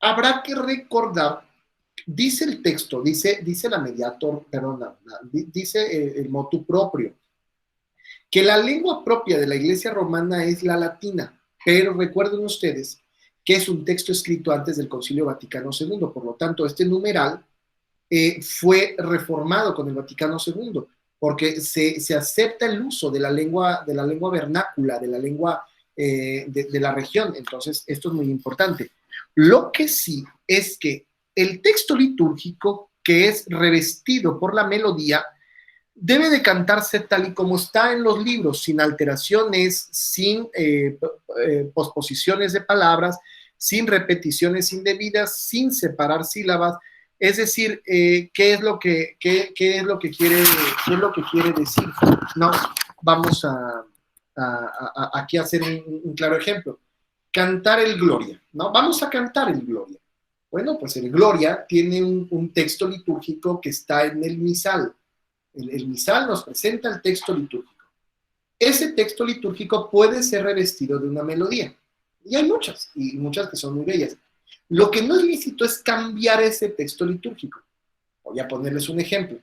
habrá que recordar, dice el texto, dice la Mediator, perdón, dice el motu proprio, que la lengua propia de la Iglesia romana es la latina, pero recuerden ustedes que es un texto escrito antes del Concilio Vaticano II, por lo tanto, este numeral fue reformado con el Vaticano II, porque se acepta el uso de la lengua vernácula, de la lengua de la región. Entonces, esto es muy importante. Lo que sí es que el texto litúrgico, que es revestido por la melodía, debe de cantarse tal y como está en los libros, sin alteraciones, sin posposiciones de palabras, sin repeticiones indebidas, sin separar sílabas. Es decir, ¿qué es lo que quiere decir? No, vamos aquí a hacer un claro ejemplo. Cantar el Gloria, ¿no? Vamos a cantar el Gloria. Bueno, pues el Gloria tiene un texto litúrgico que está en el misal. El misal nos presenta el texto litúrgico. Ese texto litúrgico puede ser revestido de una melodía. Y hay muchas que son muy bellas. Lo que no es lícito es cambiar ese texto litúrgico. Voy a ponerles un ejemplo.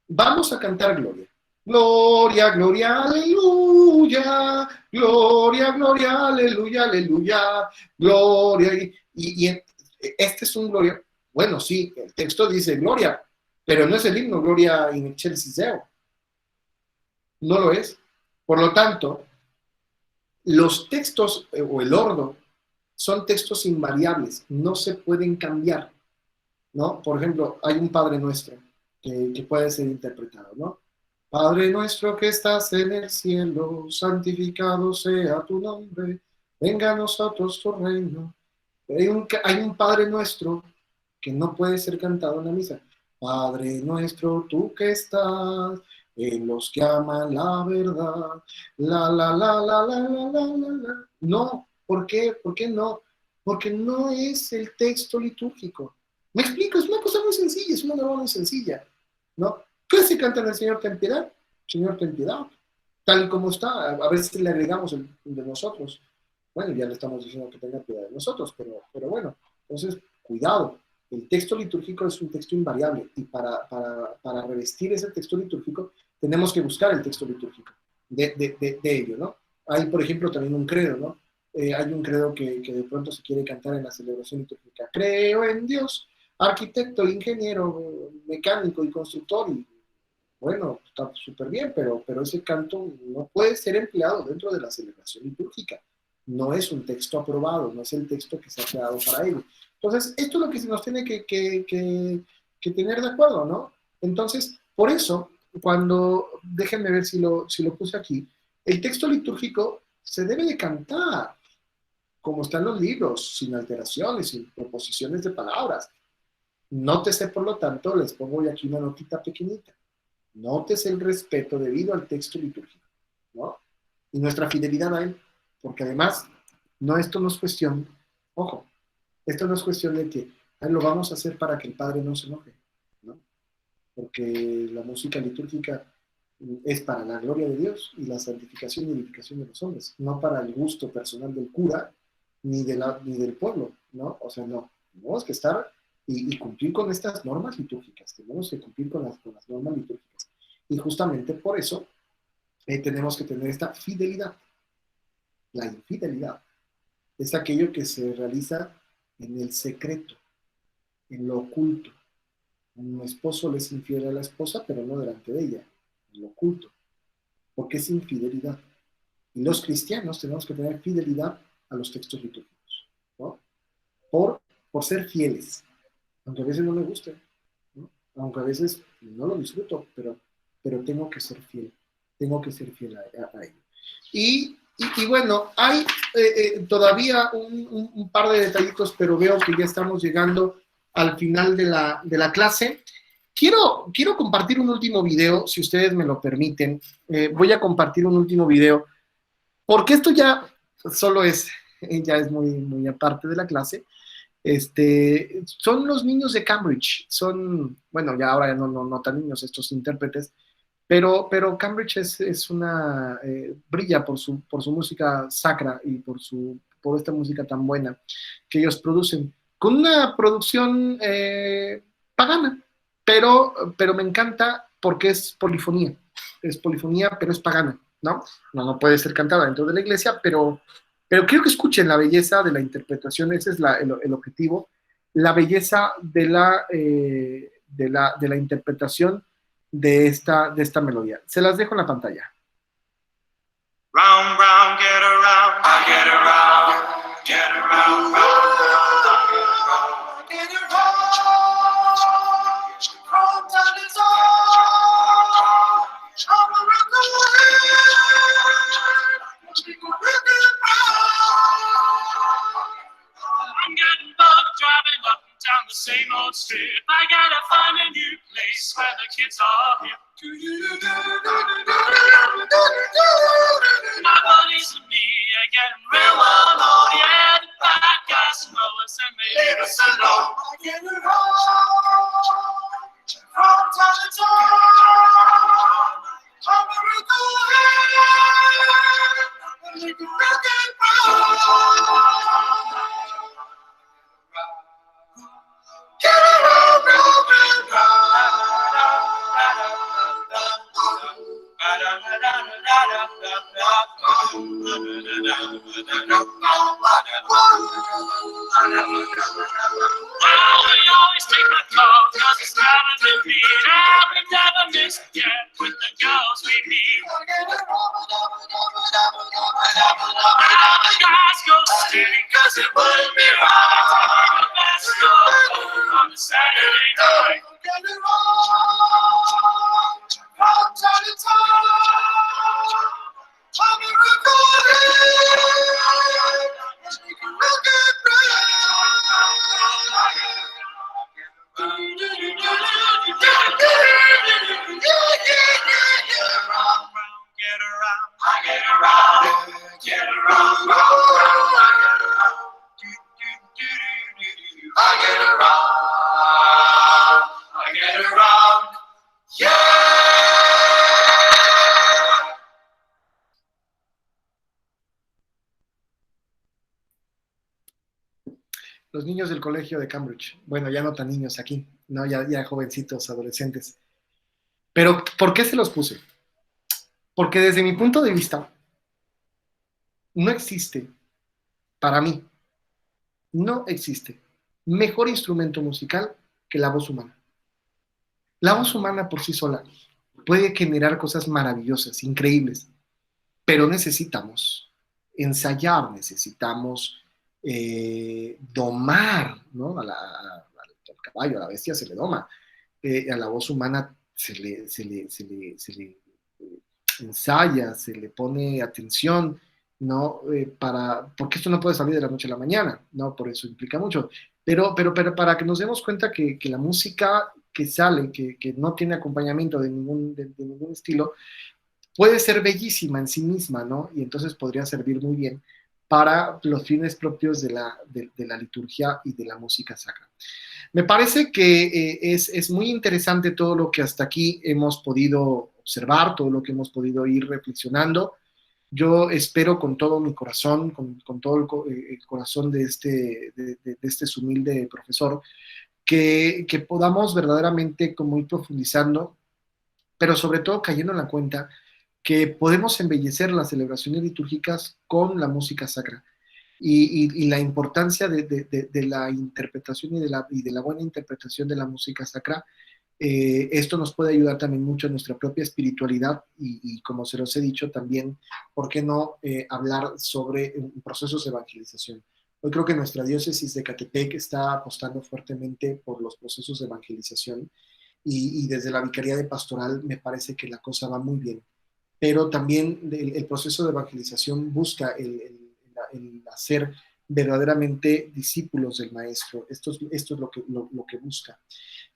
Vamos a cantar gloria. Gloria, gloria, aleluya. Gloria, gloria, aleluya, aleluya. Gloria. Este es un gloria. Bueno, sí, el texto dice gloria, pero no es el himno Gloria in excelsis Deo. No lo es. Por lo tanto, los textos o el ordo son textos invariables, no se pueden cambiar, ¿no? Por ejemplo, hay un Padre Nuestro que puede ser interpretado, ¿no? Padre nuestro que estás en el cielo, santificado sea tu nombre, venga a nosotros tu reino. Hay un Padre Nuestro que no puede ser cantado en la misa. Padre nuestro, tú que estás en los que aman la verdad, la. No, ¿por qué? ¿Por qué no? Porque no es el texto litúrgico. Me explico, es una cosa muy sencilla, es una norma muy sencilla, ¿no? ¿Qué se canta en el Señor ten piedad? Señor ten piedad, tal y como está. A veces le agregamos el de nosotros. Bueno, ya le estamos diciendo que tenga piedad de nosotros, pero bueno, entonces, cuidado. El texto litúrgico es un texto invariable y para revestir ese texto litúrgico tenemos que buscar el texto litúrgico de ello, ¿no? Hay, por ejemplo, también un credo, ¿no? Hay un credo que de pronto se quiere cantar en la celebración litúrgica. Creo en Dios, arquitecto, ingeniero, mecánico y constructor. Y bueno, está súper bien, pero ese canto no puede ser empleado dentro de la celebración litúrgica. No es un texto aprobado, no es el texto que se ha creado para ello. Entonces, esto es lo que se nos tiene que tener de acuerdo, ¿no? Entonces, por eso, déjenme ver si lo puse aquí, el texto litúrgico se debe de cantar, como están los libros, sin alteraciones, sin proposiciones de palabras. Nótese, por lo tanto, les pongo aquí una notita pequeñita. Nótese el respeto debido al texto litúrgico, ¿no? Y nuestra fidelidad a él, porque además, esto no es cuestión, ojo, esto no es cuestión de que lo vamos a hacer para que el Padre no se enoje, ¿no? Porque la música litúrgica es para la gloria de Dios y la santificación y edificación de los hombres, no para el gusto personal del cura ni del pueblo, ¿no? O sea, no, tenemos que estar y cumplir con estas normas litúrgicas, tenemos que cumplir con las normas litúrgicas. Y justamente por eso tenemos que tener esta fidelidad. La infidelidad es aquello que se realiza en el secreto, en lo oculto. Un esposo le es infiel a la esposa, pero no delante de ella, en lo oculto, porque es infidelidad. Y los cristianos tenemos que tener fidelidad a los textos litúrgicos, ¿no? Por ser fieles, aunque a veces no me guste, ¿no? Aunque a veces no lo disfruto, pero tengo que ser fiel a ello. Y bueno, hay todavía un par de detallitos, pero veo que ya estamos llegando al final de la clase. Quiero compartir un último video, si ustedes me lo permiten. Voy a compartir un último video, porque esto ya solo es muy, muy aparte de la clase. Son los niños de Cambridge, bueno, ya ahora no tan niños estos intérpretes, pero Cambridge es una, brilla por su música sacra y por esta música tan buena que ellos producen, con una producción pagana, pero me encanta porque es polifonía, pero es pagana, ¿no? No puede ser cantada dentro de la iglesia, pero quiero que escuchen la belleza de la interpretación, ese es el objetivo, la belleza de la interpretación de esta melodía. Se las dejo en la pantalla. Round, round, get around, I get around, get around, round, round, get around, from down is all, I'm around the world, I'm getting bugged driving up and down the same old strip. I gotta find a new place where the kids are hip. My buddies and me are getting real alone. Yeah, the bad guys know us and they leave us alone. I get it wrong from time to time. I'm a little rock and roll. Get around, round, round, round. We've never missed yet with the girls we meet. The skies go steady, 'cause it wouldn't be right. Let's go on a Saturday night. Get it wrong, from time to time. I'm a recording, we can look at Los niños del colegio de Cambridge. Bueno, ya no tan niños aquí, ¿no? Ya jovencitos, adolescentes. Pero, ¿por qué se los puse? Porque desde mi punto de vista, no existe, para mí, no existe mejor instrumento musical que la voz humana. La voz humana por sí sola puede generar cosas maravillosas, increíbles, pero necesitamos ensayar, necesitamos domar, ¿no? Al caballo, a la bestia se le doma, a la voz humana se le ensaya, se le pone atención, ¿no? Porque esto no puede salir de la noche a la mañana, ¿no? Por eso implica mucho. Pero para que nos demos cuenta que la música que sale, que no tiene acompañamiento de ningún estilo, puede ser bellísima en sí misma, ¿no? Y entonces podría servir muy bien para los fines propios de la liturgia y de la música sacra. Me parece que es muy interesante todo lo que hasta aquí hemos podido observar, todo lo que hemos podido ir reflexionando. Yo espero con todo mi corazón, con todo el corazón de este humilde profesor, que podamos verdaderamente como ir profundizando, pero sobre todo cayendo en la cuenta que podemos embellecer las celebraciones litúrgicas con la música sacra y la importancia de la interpretación y de la buena interpretación de la música sacra. Esto nos puede ayudar también mucho en nuestra propia espiritualidad y como se los he dicho también, ¿por qué no hablar sobre procesos de evangelización? Hoy creo que nuestra diócesis de Ecatepec está apostando fuertemente por los procesos de evangelización y desde la Vicaría de Pastoral me parece que la cosa va muy bien. Pero también el proceso de evangelización busca el hacer verdaderamente discípulos del Maestro. Esto es lo que busca.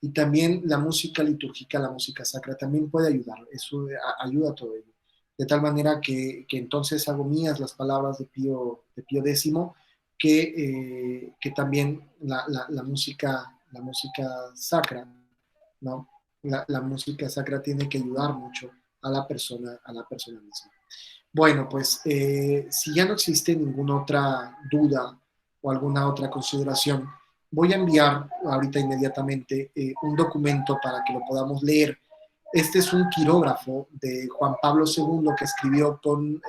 Y también la música litúrgica, la música sacra, también puede ayudar. Eso ayuda a todo ello. De tal manera que entonces hago mías las palabras de Pío X, que también la música sacra, ¿no? La música sacra tiene que ayudar mucho a la persona misma. Bueno, pues si ya no existe ninguna otra duda o alguna otra consideración, voy a enviar ahorita inmediatamente un documento para que lo podamos leer. Este es un quirógrafo de Juan Pablo II que escribió Juan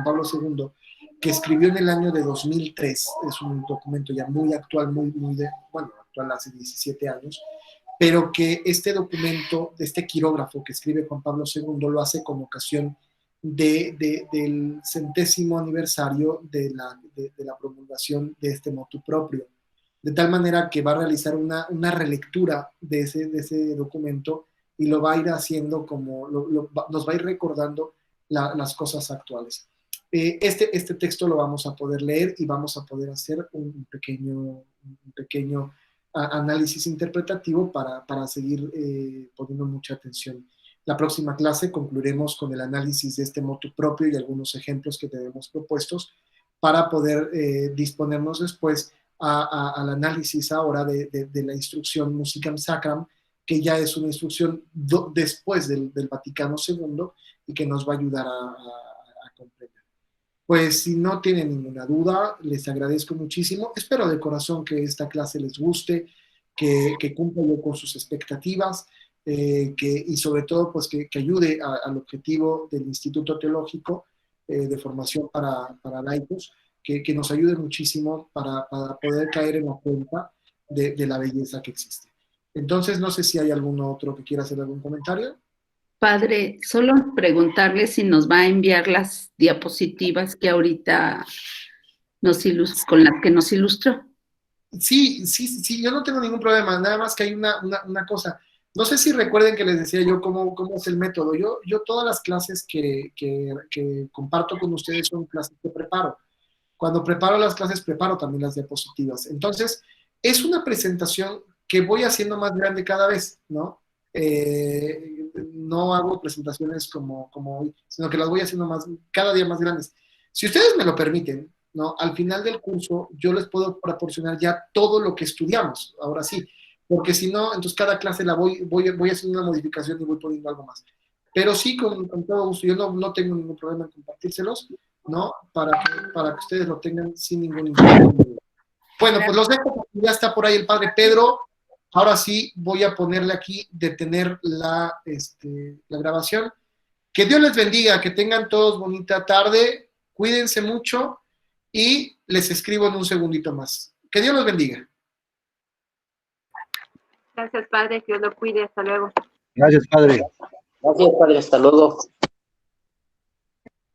Pablo II, que escribió en el año de 2003. Es un documento ya muy actual, actual hace 17 años, pero que este documento, este quirógrafo que escribe Juan Pablo II, lo hace con ocasión del 100º aniversario de la promulgación de este motu proprio, de tal manera que va a realizar una relectura de ese documento y lo va a ir haciendo nos va a ir recordando las cosas actuales. Este texto lo vamos a poder leer y vamos a poder hacer un pequeño análisis interpretativo para seguir poniendo mucha atención. La próxima clase concluiremos con el análisis de este motu propio y algunos ejemplos que tenemos propuestos para poder disponernos después al análisis ahora de la instrucción Musicam Sacram, que ya es una instrucción después del Vaticano II y que nos va a ayudar a comprender. Pues si no tienen ninguna duda, les agradezco muchísimo. Espero de corazón que esta clase les guste, que cumpla con sus expectativas, y sobre todo pues que ayude al objetivo del Instituto Teológico de Formación para Laicos, que nos ayude muchísimo para poder caer en la cuenta de la belleza que existe. Entonces, no sé si hay algún otro que quiera hacer algún comentario. Padre, solo preguntarle si nos va a enviar las diapositivas que ahorita con las que nos ilustró. Sí, yo no tengo ningún problema, nada más que hay una cosa. No sé si recuerden que les decía yo cómo es el método. Yo todas las clases que comparto con ustedes son clases que preparo. Cuando preparo las clases, preparo también las diapositivas. Entonces, es una presentación que voy haciendo más grande cada vez, ¿no? No hago presentaciones como hoy, sino que las voy haciendo cada día más grandes. Si ustedes me lo permiten, ¿no? Al final del curso yo les puedo proporcionar ya todo lo que estudiamos, ahora sí, porque si no, entonces cada clase la voy haciendo una modificación y voy poniendo algo más. Pero sí, con todo gusto, yo no tengo ningún problema en compartírselos, ¿no? Para que ustedes lo tengan sin ningún inconveniente. Bueno, pues los dejo, ya está por ahí el padre Pedro. Ahora sí voy a ponerle aquí, detener la grabación. Que Dios les bendiga, que tengan todos bonita tarde, cuídense mucho y les escribo en un segundito más. Que Dios los bendiga. Gracias, Padre, que Dios lo cuide. Hasta luego. Gracias, Padre. Gracias, padre. Hasta luego.